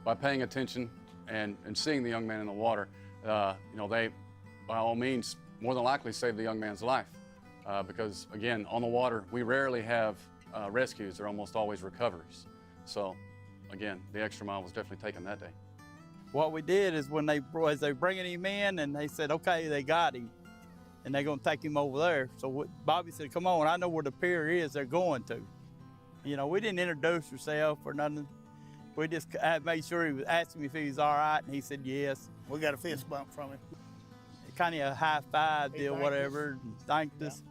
by paying attention and seeing the young man in the water, they, by all means, more than likely saved the young man's life. Because, again, on the water, we rarely have rescues. They're almost always recoveries. So, again, the extra mile was definitely taken that day. What we did is as they bringing him in, and they said, okay, they got him, and they're gonna take him over there. So Bobby said, come on, I know where the pier is they're going to. You know, we didn't introduce ourselves or nothing. We just made sure he was asking if he was all right, and he said yes. We got a fist bump from him. Kind of a high five deal, whatever, and thanked us.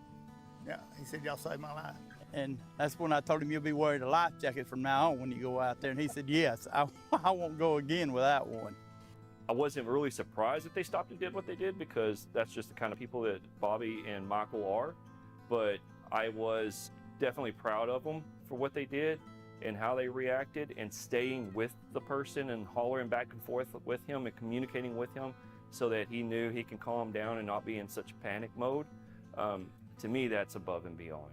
Yeah, he said, y'all saved my life. And that's when I told him, you'll be wearing a life jacket from now on when you go out there. And he said, yes, I won't go again without one. I wasn't really surprised that they stopped and did what they did, because that's just the kind of people that Bobby and Michael are. But I was definitely proud of them for what they did and how they reacted, and staying with the person and hollering back and forth with him and communicating with him so that he knew he can calm down and not be in such panic mode. To me, that's above and beyond.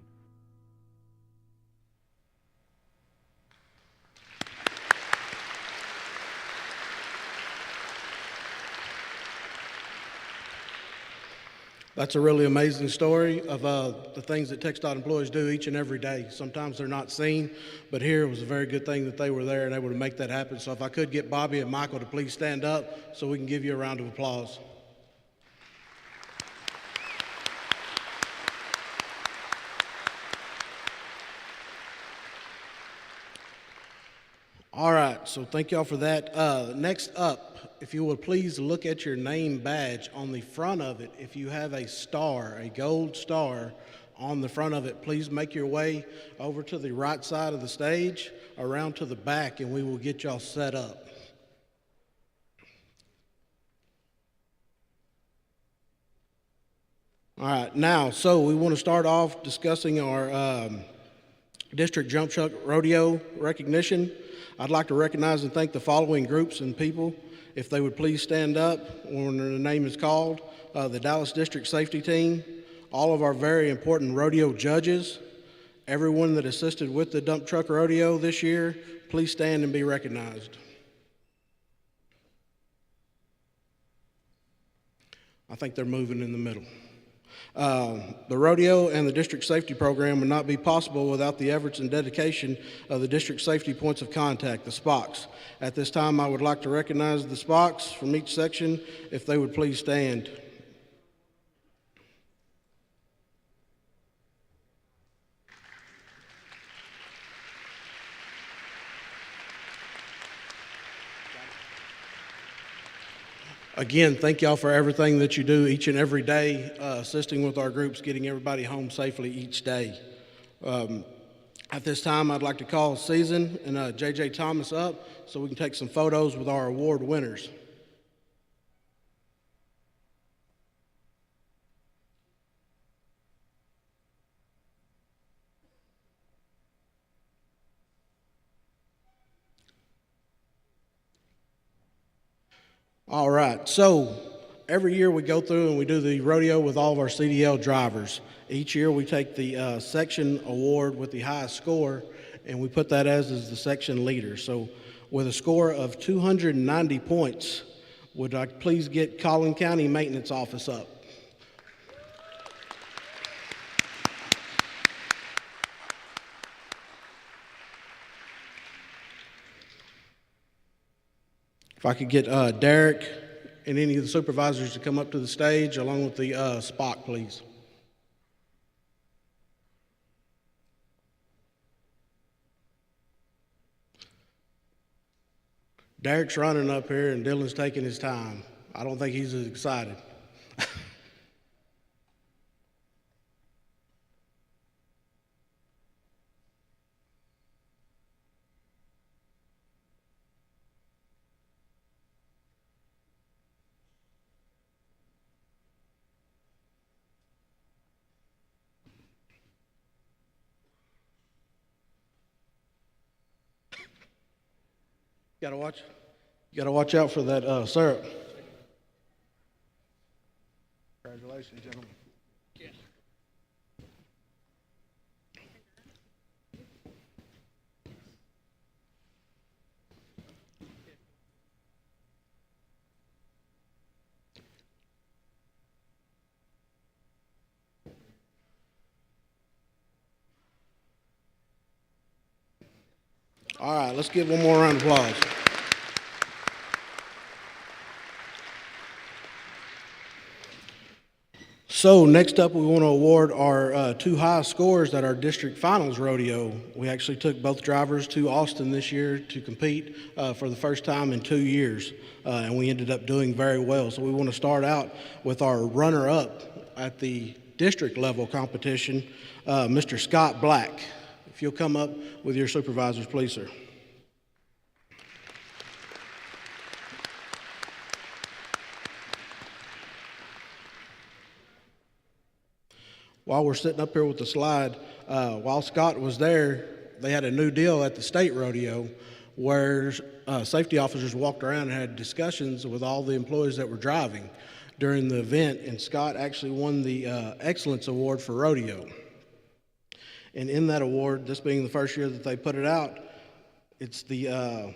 That's a really amazing story of the things that TX DOT employees do each and every day. Sometimes they're not seen, but here it was a very good thing that they were there and able to make that happen. So if I could get Bobby and Michael to please stand up so we can give you a round of applause. All right, so thank y'all for that. Next up, if you would please look at your name badge on the front of it. If you have a star, a gold star on the front of it, please make your way over to the right side of the stage, around to the back, and we will get y'all set up. All right, now, so we want to start off discussing our District Jump Truck Rodeo recognition. I'd like to recognize and thank the following groups and people. If they would please stand up when the name is called. The Dallas District Safety Team, all of our very important rodeo judges, everyone that assisted with the dump truck rodeo this year, please stand and be recognized. I think they're moving in the middle. The rodeo and the district safety program would not be possible without the efforts and dedication of the district safety points of contact, the SPOCs. At this time, I would like to recognize the SPOCs from each section, if they would please stand. Again, thank y'all for everything that you do each and every day, assisting with our groups, getting everybody home safely each day. At this time, I'd like to call Season and JJ Thomas up so we can take some photos with our award winners. All right, so every year we go through and we do the rodeo with all of our CDL drivers. Each year we take the section award with the highest score and we put that as the section leader. So with a score of 290 points, would I please get Collin County Maintenance Office up? If I could get Derek and any of the supervisors to come up to the stage along with the Spock, please. Derek's running up here and Dylan's taking his time. I don't think he's as excited. You gotta watch out for that syrup. Congratulations, gentlemen. All right, let's give one more round of applause. So next up, we want to award our two highest scores at our district finals rodeo. We actually took both drivers to Austin this year to compete for the first time in 2 years, and we ended up doing very well. So we want to start out with our runner-up at the district level competition, Mr. Scott Black. If you'll come up with your supervisors, please, sir. While we're sitting up here with the slide, while Scott was there, they had a new deal at the state rodeo where safety officers walked around and had discussions with all the employees that were driving during the event, and Scott actually won the Excellence Award for Rodeo. And in that award, this being the first year that they put it out, it's the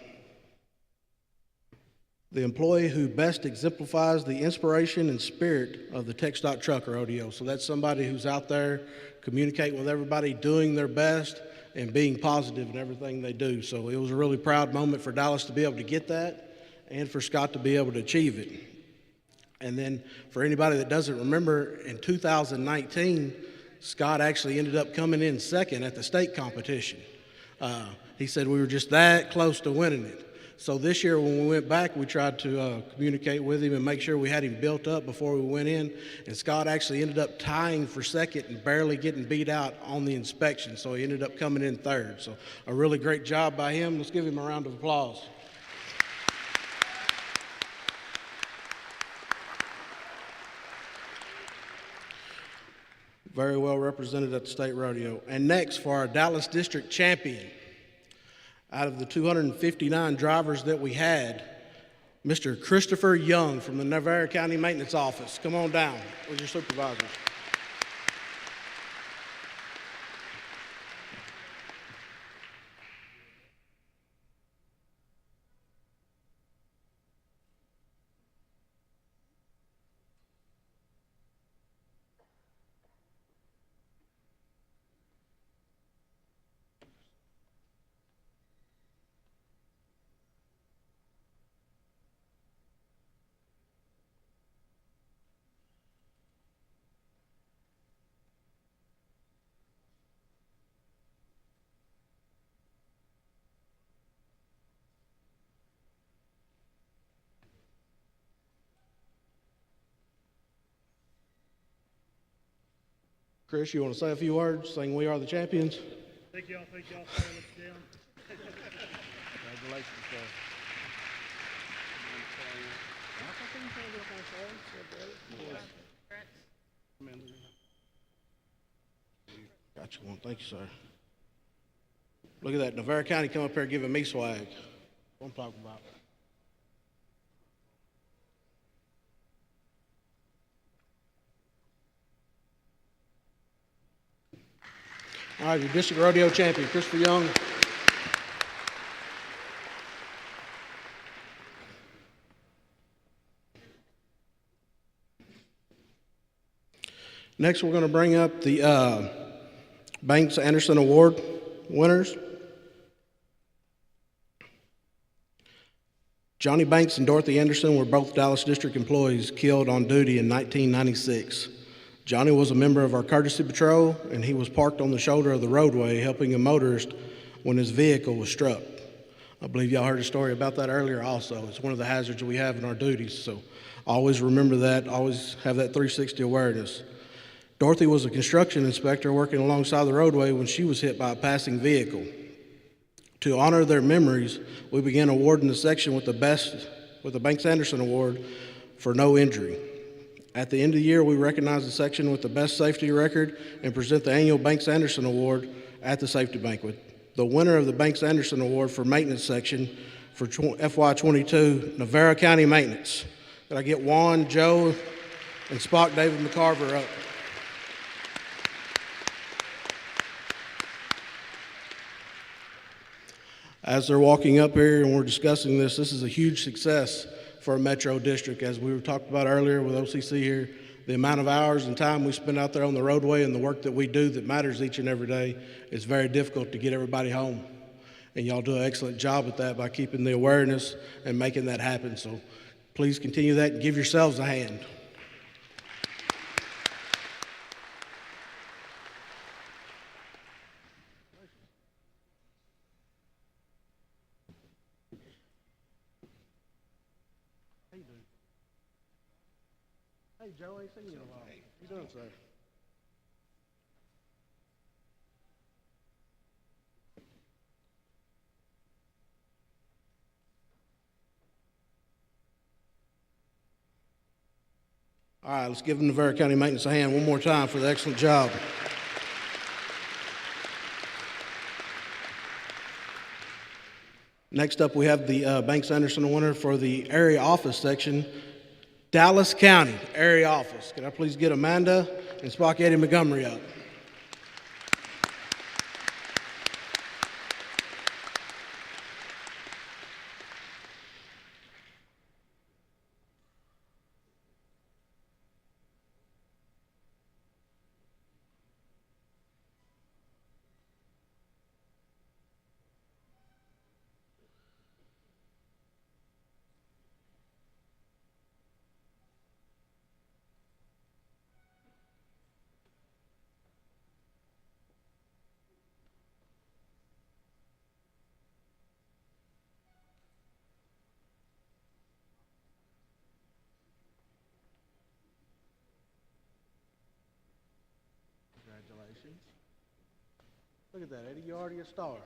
employee who best exemplifies the inspiration and spirit of the TX DOT Truck Rodeo. So that's somebody who's out there communicating with everybody, doing their best, and being positive in everything they do. So it was a really proud moment for Dallas to be able to get that and for Scott to be able to achieve it. And then for anybody that doesn't remember, in 2019, Scott actually ended up coming in second at the state competition. He said we were just that close to winning it. So this year when we went back, we tried to communicate with him and make sure we had him built up before we went in. And Scott actually ended up tying for second and barely getting beat out on the inspection. So he ended up coming in third. So a really great job by him. Let's give him a round of applause. Very well represented at the state rodeo. And next, for our Dallas District champion, out of the 259 drivers that we had, Mr. Christopher Young from the Navarre County Maintenance Office. Come on down with your supervisors. Chris, you want to say a few words, saying we are the champions? Thank y'all for letting us down. Congratulations, sir. Got you one. Thank you, sir. Look at that. Navarre County come up here giving me swag. What I'm talking about. All right, your district rodeo champion, Christopher Young. Next, we're going to bring up the Banks Anderson Award winners. Johnny Banks and Dorothy Anderson were both Dallas District employees killed on duty in 1996. Johnny was a member of our courtesy patrol, and he was parked on the shoulder of the roadway helping a motorist when his vehicle was struck. I believe y'all heard a story about that earlier also. It's one of the hazards we have in our duties, so always remember that, always have that 360 awareness. Dorothy was a construction inspector working alongside the roadway when she was hit by a passing vehicle. To honor their memories, we began awarding the section with the Banks Anderson Award for no injury. At the end of the year, we recognize the section with the best safety record and present the annual Banks Anderson Award at the safety banquet. The winner of the Banks Anderson Award for maintenance section for FY22, Navarro County Maintenance. Could I get Juan, Joe, and Spock David McCarver up? As they're walking up here and we're discussing this, this is a huge success for a metro district. As we were talked about earlier with OCC here, the amount of hours and time we spend out there on the roadway and the work that we do that matters each and every day is very difficult to get everybody home. And y'all do an excellent job at that by keeping the awareness and making that happen. So please continue that and give yourselves a hand. Hey, Joe, I ain't seen you in a while. How you doing, sir? All right, let's give the Navarro County Maintenance a hand one more time for the excellent job. Next up, we have the Banks Anderson winner for the area office section, Dallas County area office. Can I please get Amanda and Spock Eddie Montgomery up? Congratulations. Look at that, Eddie, you're already a star.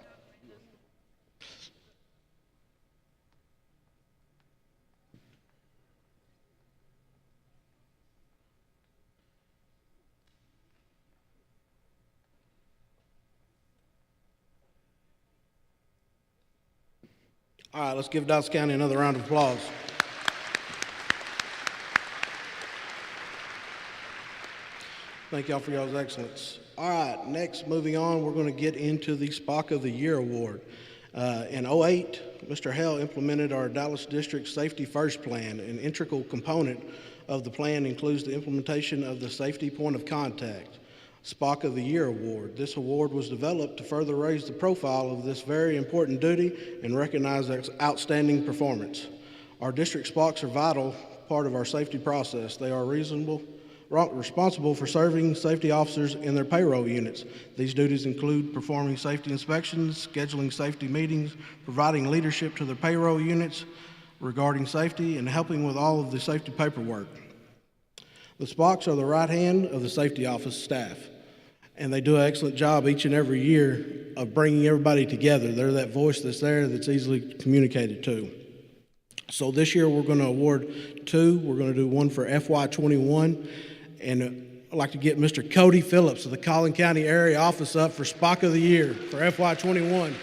All right, let's give Dallas County another round of applause. Thank y'all for y'all's excellence. All right, next, moving on, we're going to get into the Spock of the Year Award. In 2008, Mr. Hell implemented our Dallas District Safety First Plan. An integral component of the plan includes the implementation of the Safety Point of Contact, Spock of the Year Award. This award was developed to further raise the profile of this very important duty and recognize its outstanding performance. Our district Spocks are a vital part of our safety process. They are responsible for serving safety officers in their payroll units. These duties include performing safety inspections, scheduling safety meetings, providing leadership to their payroll units regarding safety, and helping with all of the safety paperwork. The Spocks are the right hand of the safety office staff, and they do an excellent job each and every year of bringing everybody together. They're that voice that's there that's easily communicated to. So this year we're going to award two. We're going to do one for FY21, and I'd like to get Mr. Cody Phillips of the Collin County Area Office up for Spock of the Year for FY21.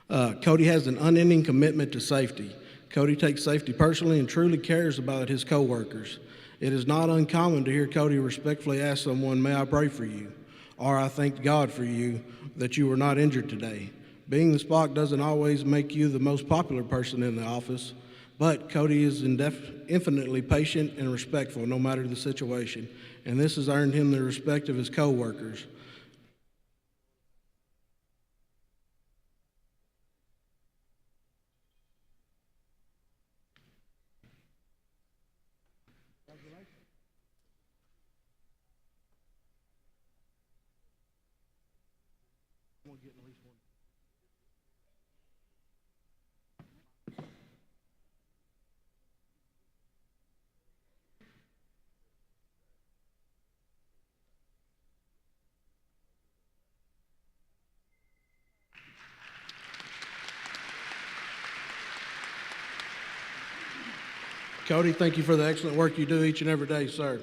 Cody has an unending commitment to safety. Cody takes safety personally and truly cares about his coworkers. It is not uncommon to hear Cody respectfully ask someone, "May I pray for you?" or "I thank God for you that you were not injured today." Being the Spock doesn't always make you the most popular person in the office, but Cody is infinitely patient and respectful no matter the situation, and this has earned him the respect of his coworkers. Cody, thank you for the excellent work you do each and every day, sir.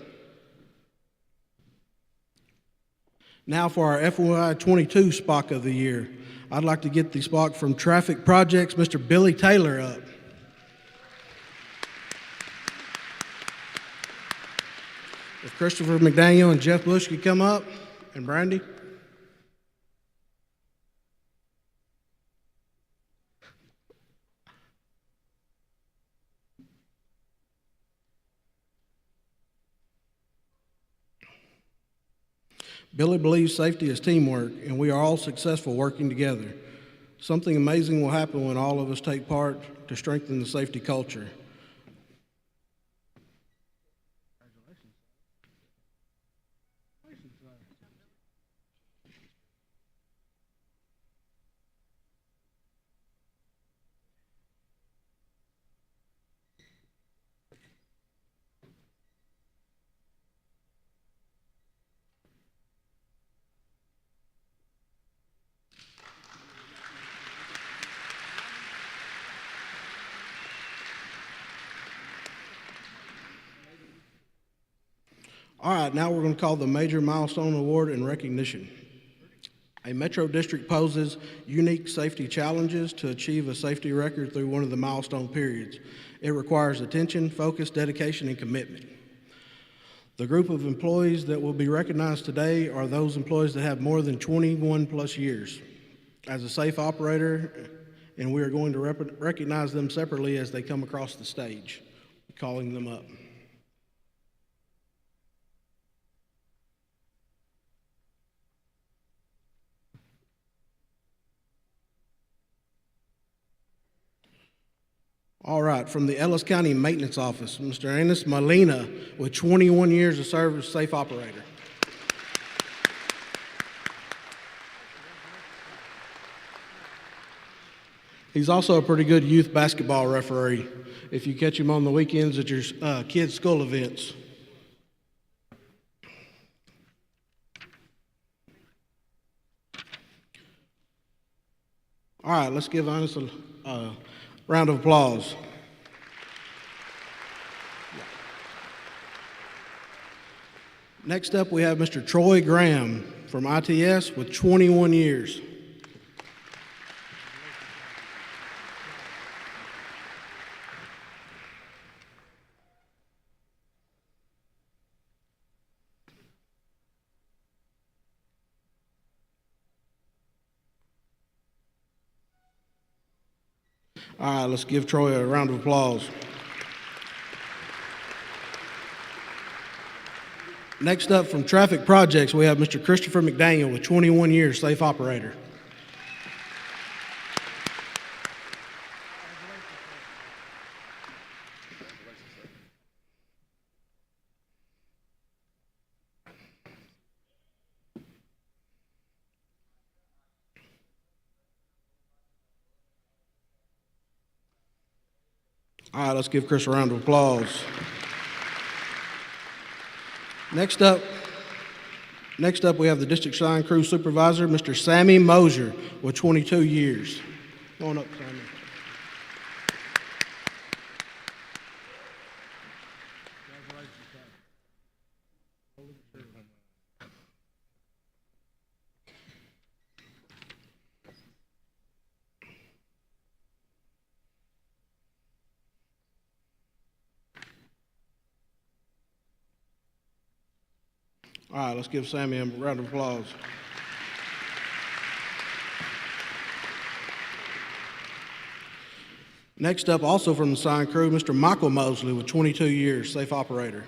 Now for our FY22 Spock of the Year. I'd like to get the Spock from Traffic Projects, Mr. Billy Taylor, up. If Christopher McDaniel and Jeff Bush could come up, and Brandy. Billy believes safety is teamwork, and we are all successful working together. Something amazing will happen when all of us take part to strengthen the safety culture. All right, now we're going to call the Major Milestone Award and Recognition. A Metro District poses unique safety challenges to achieve a safety record through one of the milestone periods. It requires attention, focus, dedication, and commitment. The group of employees that will be recognized today are those employees that have more than 21 plus years as a safe operator, and we are going to recognize them separately as they come across the stage, calling them up. All right, from the Ellis County Maintenance Office, Mr. Ennis Molina with 21 years of service, safe operator. He's also a pretty good youth basketball referee if you catch him on the weekends at your kids' school events. All right, let's give Ennis a round of applause. Next up, we have Mr. Troy Graham from ITS with 21 years. All right, let's give Troy a round of applause. Next up from Traffic Projects, we have Mr. Christopher McDaniel with 21 years, safe operator. All right, let's give Chris a round of applause. Next up, we have the District Sign Crew Supervisor, Mr. Sammy Mosier, with 22 years. Come on up, Sammy. All right, let's give Sammy a round of applause. Next up, also from the sign crew, Mr. Michael Mosley with 22 years, safe operator.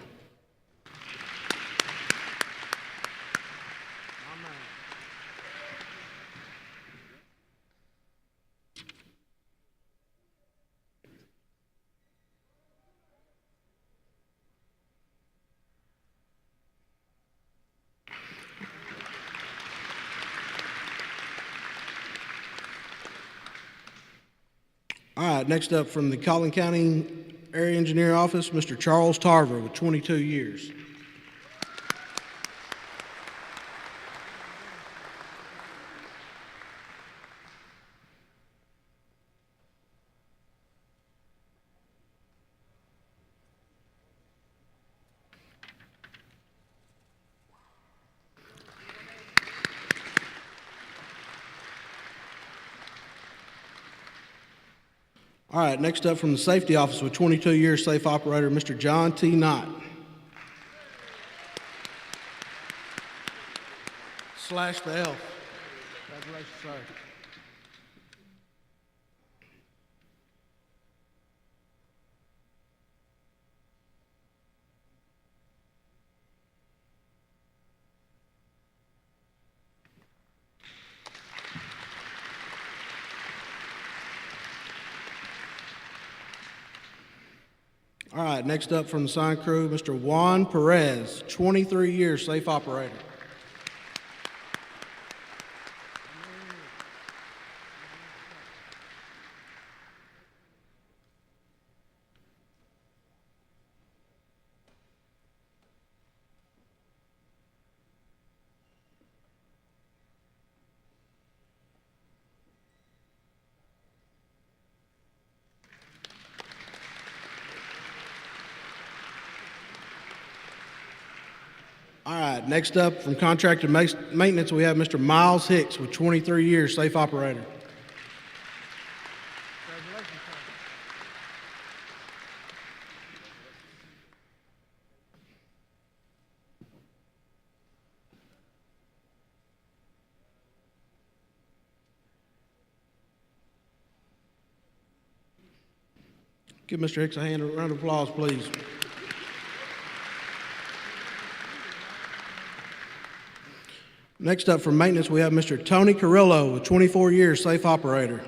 All right, next up from the Collin County Area Engineer Office, Mr. Charles Tarver with 22 years. All right, next up from the Safety Office with 22 years, safe operator, Mr. John T. Knott. Slash the L. Congratulations, sir. All right, next up from the sign crew, Mr. Juan Perez, 23 years, safe operator. All right, next up from contracted maintenance, we have Mr. Miles Hicks with 23 years, safe operator. Give Mr. Hicks a round of applause, please. Next up from maintenance, we have Mr. Tony Carrillo with 24 years, safe operator.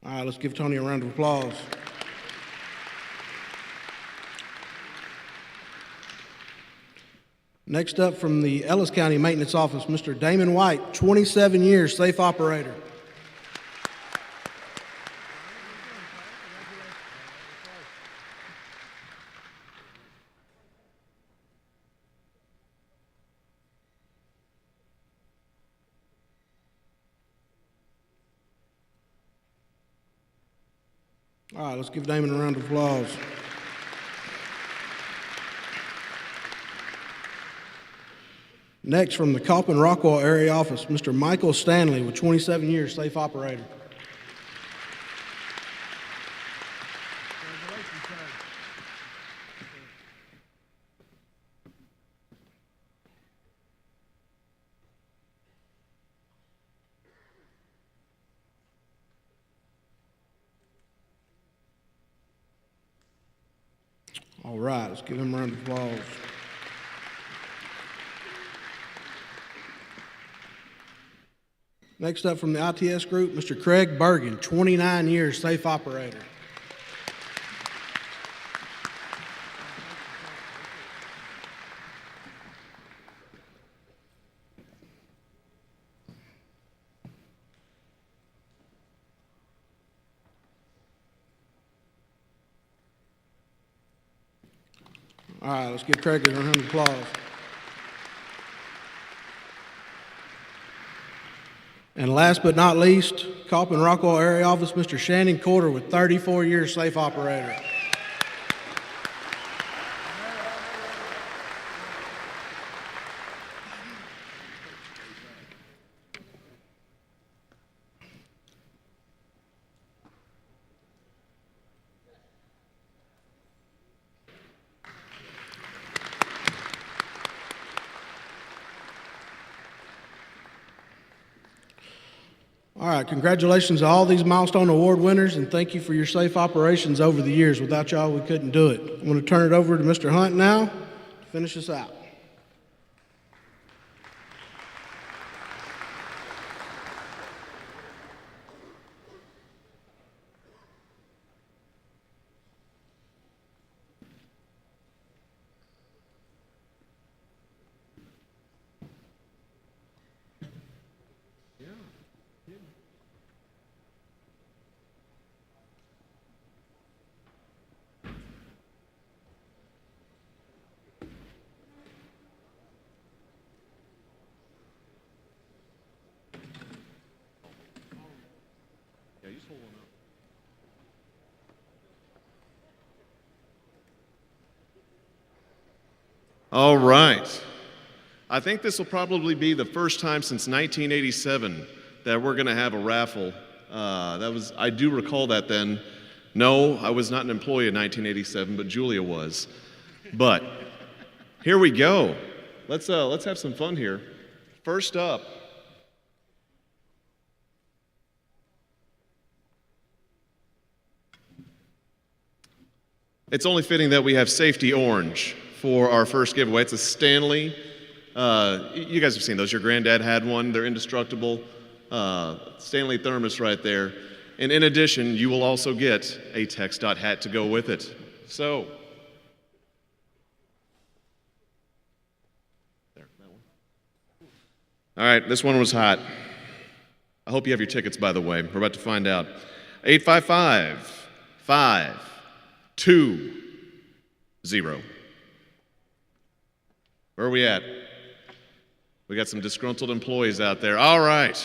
All right, let's give Tony a round of applause. Next up from the Ellis County Maintenance Office, Mr. Damon White, 27 years, safe operator. All right, let's give Damon a round of applause. Next, from the Coppin-Rockwell Area Office, Mr. Michael Stanley with 27 years, safe operator. All right, let's give him a round of applause. Next up from the ITS group, Mr. Craig Bergen, 29 years, safe operator. All right, let's give Craig a round of applause. And last but not least, Coppin-Rockwell Area Office, Mr. Shannon Corder with 34 years, safe operator. All right, congratulations to all these milestone award winners, and thank you for your safe operations over the years. Without y'all, we couldn't do it. I'm going to turn it over to Mr. Hunt now to finish us out. All right. I think this will probably be the first time since 1987 that we're going to have a raffle. I do recall that then. No, I was not an employee in 1987, but Julia was. But here we go. Let's have some fun here. First up, it's only fitting that we have safety orange for our first giveaway. It's a Stanley. You guys have seen those. Your granddad had one. They're indestructible. Stanley thermos right there. And in addition, you will also get a TX DOT hat to go with it. So, there, that one. All right, this one was hot. I hope you have your tickets, by the way. We're about to find out. 855-520. Where are we at? We got some disgruntled employees out there. All right.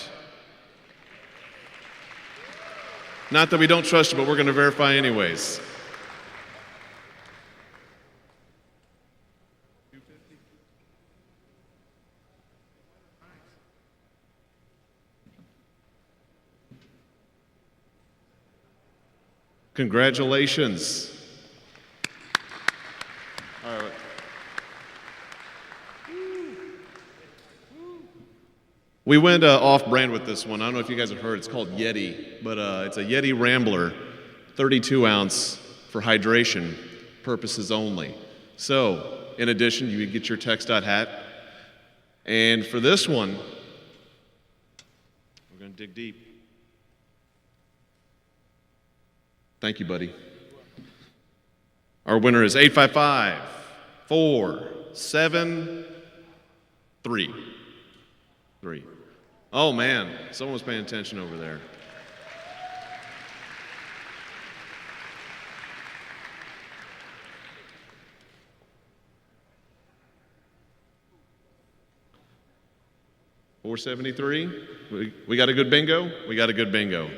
Not that we don't trust you, but we're going to verify anyways. Congratulations. All right. We went off-brand with this one. I don't know if you guys have heard. It's called Yeti, but it's a Yeti Rambler, 32-ounce for hydration purposes only. So, in addition, you get your TX DOT hat. And for this one, we're going to dig deep. Thank you, buddy. Our winner is 855-473. Oh man, someone was paying attention over there. $473. We got a good bingo? We got a good bingo.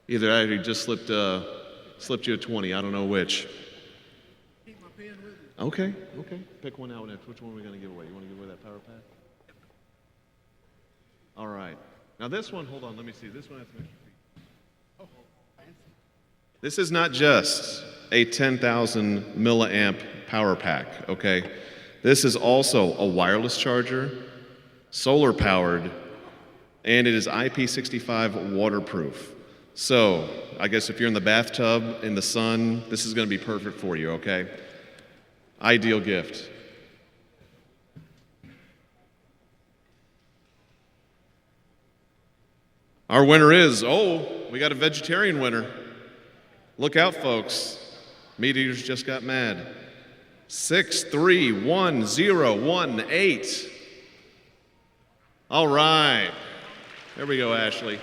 Either I or just slipped you a 20. I don't know which. Keep my pen with you. Okay. Pick one out next. Which one are we going to give away? You want to give away that power pack? All right. Now this one, hold on, let me see. This one has some extra feet. Oh, fancy. This is not just a 10,000 milliamp power pack, okay? This is also a wireless charger, solar powered, and it is IP65 waterproof. So, I guess if you're in the bathtub, in the sun, this is going to be perfect for you, okay? Ideal gift. Our winner is, we got a vegetarian winner. Look out, folks. Meat eaters just got mad. 631018. All right. There we go, Ashley.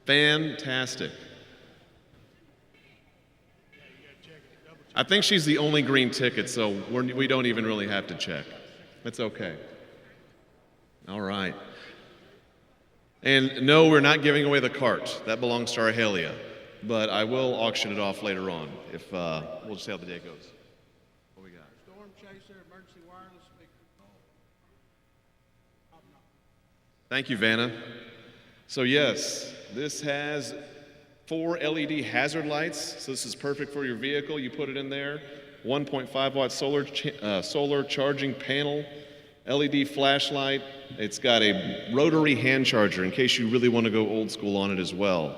Fantastic. I think she's the only green ticket, so we don't even really have to check. It's okay. All right. And no, we're not giving away the cart. That belongs to our Helia. But I will auction it off later on if we'll just see how the day goes. What we got? Storm Chaser, emergency wireless speaker. Thank you, Vanna. So yes, this has 4 LED hazard lights, so this is perfect for your vehicle. You put it in there, 1.5 watt solar charging panel, LED flashlight. It's got a rotary hand charger in case you really want to go old school on it as well.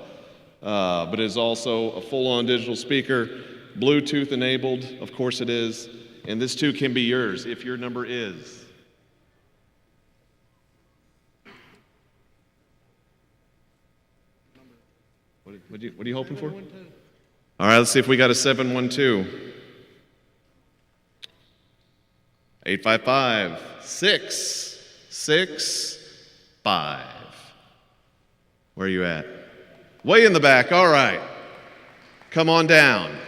But it is also a full-on digital speaker, Bluetooth enabled, of course it is, and this too can be yours if your number is. What are you hoping for? All right, let's see if we got a 712. 855-665. Where are you at? Way in the back, all right. Come on down.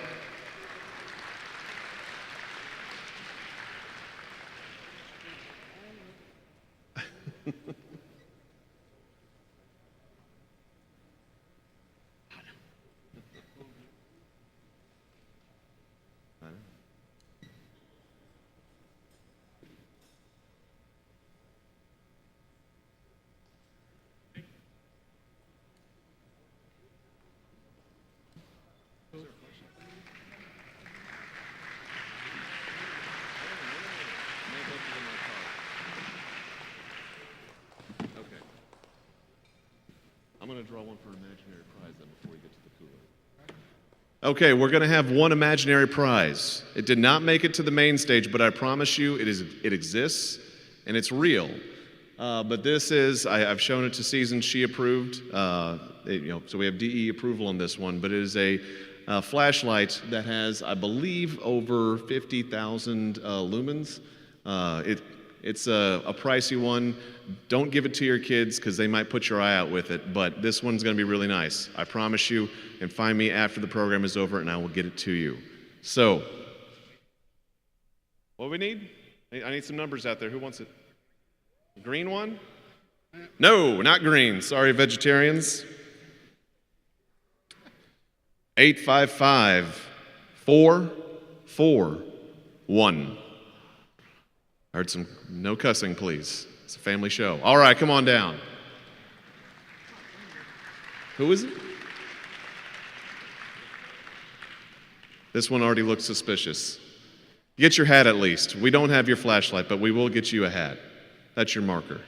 I'm going to draw one for an imaginary prize then before we get to the cooler. Okay, we're going to have one imaginary prize. It did not make it to the main stage, but I promise you it exists and it's real. But this is, I've shown it to Season, she approved, so we have DE approval on this one, but it is a flashlight that has, I believe, over 50,000 lumens. It's a pricey one. Don't give it to your kids because they might put your eye out with it, but this one's going to be really nice. I promise you, and find me after the program is over and I will get it to you. So, what do we need? I need some numbers out there. Who wants it? Green one? No, not green. Sorry, vegetarians. 855-441. I heard some no cussing, please. It's a family show. All right, come on down. Who is it? This one already looks suspicious. Get your hat at least. We don't have your flashlight, but we will get you a hat. That's your marker.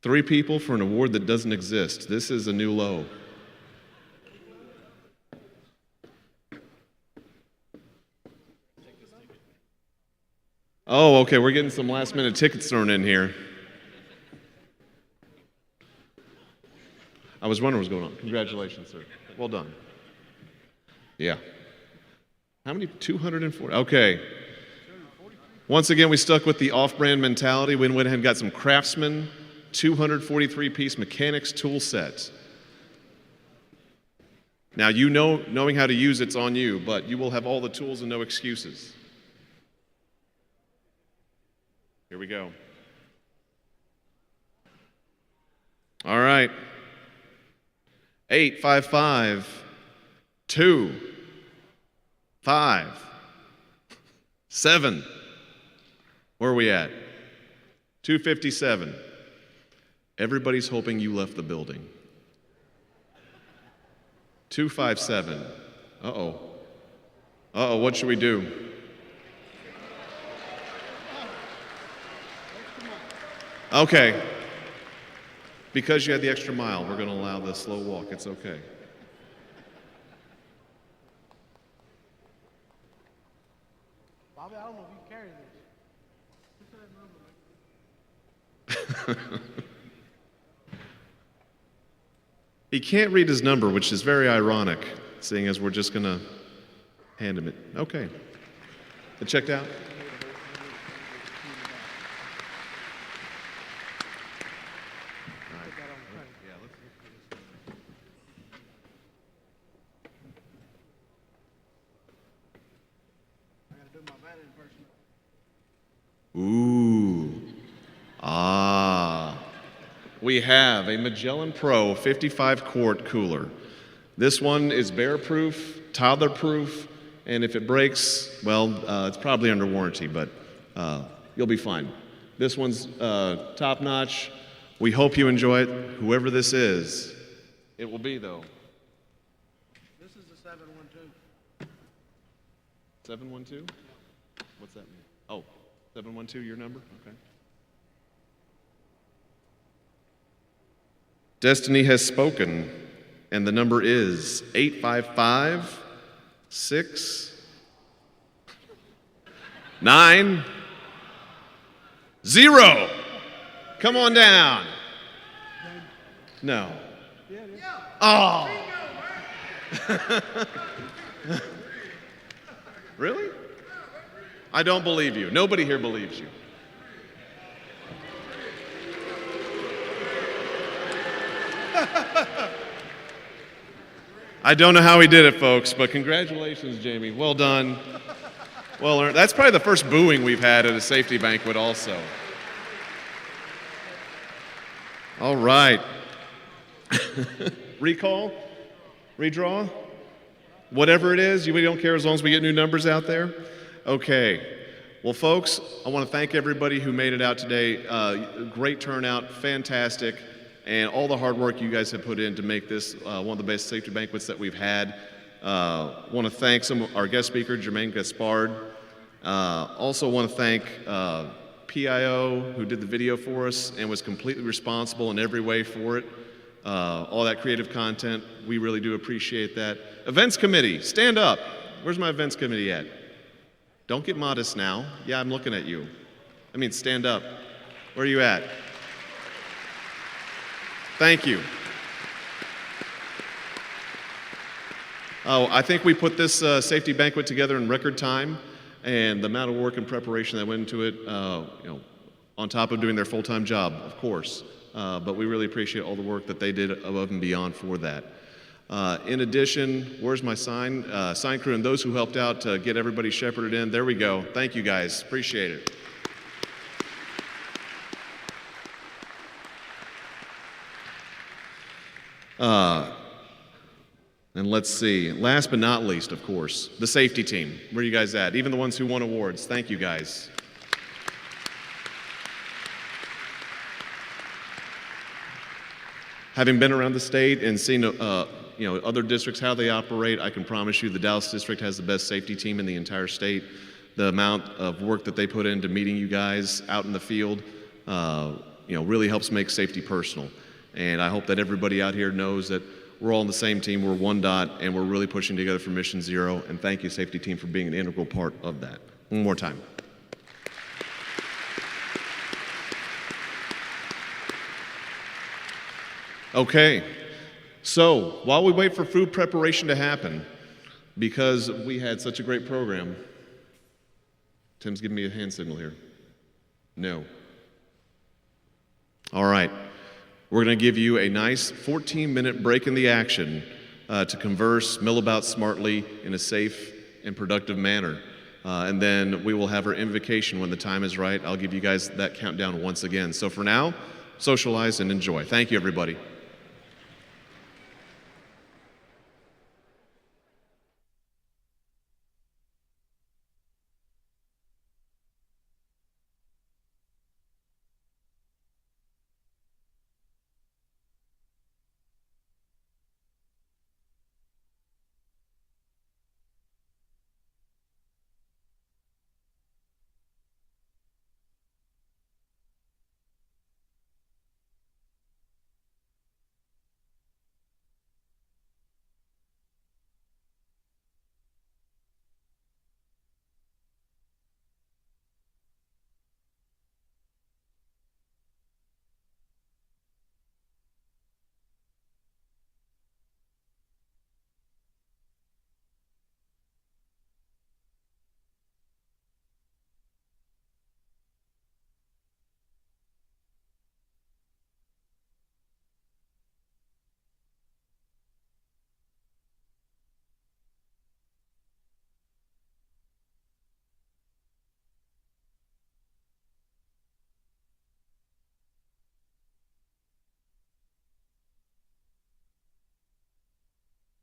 Three people for an award that doesn't exist. This is a new low. Oh, okay, we're getting some last minute tickets thrown in here. I was wondering what was going on. Congratulations, sir. Well done. Yeah. How many? 240? Okay. Once again, we stuck with the off-brand mentality. We went ahead and got some Craftsman 243-piece mechanics tool set. Now, knowing how to use it's on you, but you will have all the tools and no excuses. Here we go. All right. 855-257. Where are we at? 257. Everybody's hoping you left the building. 257. Uh-oh. Uh-oh, what should we do? Okay. Because you had the extra mile, we're going to allow the slow walk. It's okay. Bobby, I don't know if you carry this. He can't read his number, which is very ironic, seeing as we're just going to hand him it. Okay. It checked out? Ooh. Ah. We have a Magellan Pro 55-quart cooler. This one is bear-proof, toddler-proof, and if it breaks, well, it's probably under warranty, but you'll be fine. This one's top notch. We hope you enjoy it, whoever this is. It will be, though. This is the 712. 712? What's that mean? Oh, 712, your number? Okay. Destiny has spoken, and the number is 855 6 9 0. Come on down. No. Oh. Really? I don't believe you. Nobody here believes you. I don't know how he did it, folks, but congratulations, Jamie. Well done. Well earned. That's probably the first booing we've had at a safety banquet also. All right. Recall? Redraw? Whatever it is, we don't care as long as we get new numbers out there. Okay. Well, folks, I want to thank everybody who made it out today. Great turnout, fantastic, and all the hard work you guys have put in to make this one of the best safety banquets that we've had. Want to thank our guest speaker, Jermaine Gaspard. Also want to thank PIO, who did the video for us and was completely responsible in every way for it. All that creative content, we really do appreciate that. Events committee, stand up. Where's my events committee at? Don't get modest now. Yeah, I'm looking at you. I mean, stand up. Where are you at? Thank you. Oh, I think we put this safety banquet together in record time, and the amount of work and preparation that went into it, on top of doing their full-time job, of course. But we really appreciate all the work that they did above and beyond for that. In addition, where's my sign crew and those who helped out to get everybody shepherded in? There we go. Thank you, guys. Appreciate it. And let's see, last but not least, of course, the safety team. Where are you guys at? Even the ones who won awards. Thank you, guys. Having been around the state and seen other districts, how they operate, I can promise you the Dallas district has the best safety team in the entire state. The amount of work that they put into meeting you guys out in the field, really helps make safety personal. And I hope that everybody out here knows that we're all on the same team, we're one dot, and we're really pushing together for Mission Zero. And thank you, safety team, for being an integral part of that. One more time. Okay, so while we wait for food preparation to happen, because we had such a great program, Tim's giving me a hand signal here. No. All right, we're going to give you a nice 14-minute break in the action to converse, mill about smartly in a safe and productive manner. And then we will have our invocation when the time is right. I'll give you guys that countdown once again. So for now, socialize and enjoy. Thank you, everybody.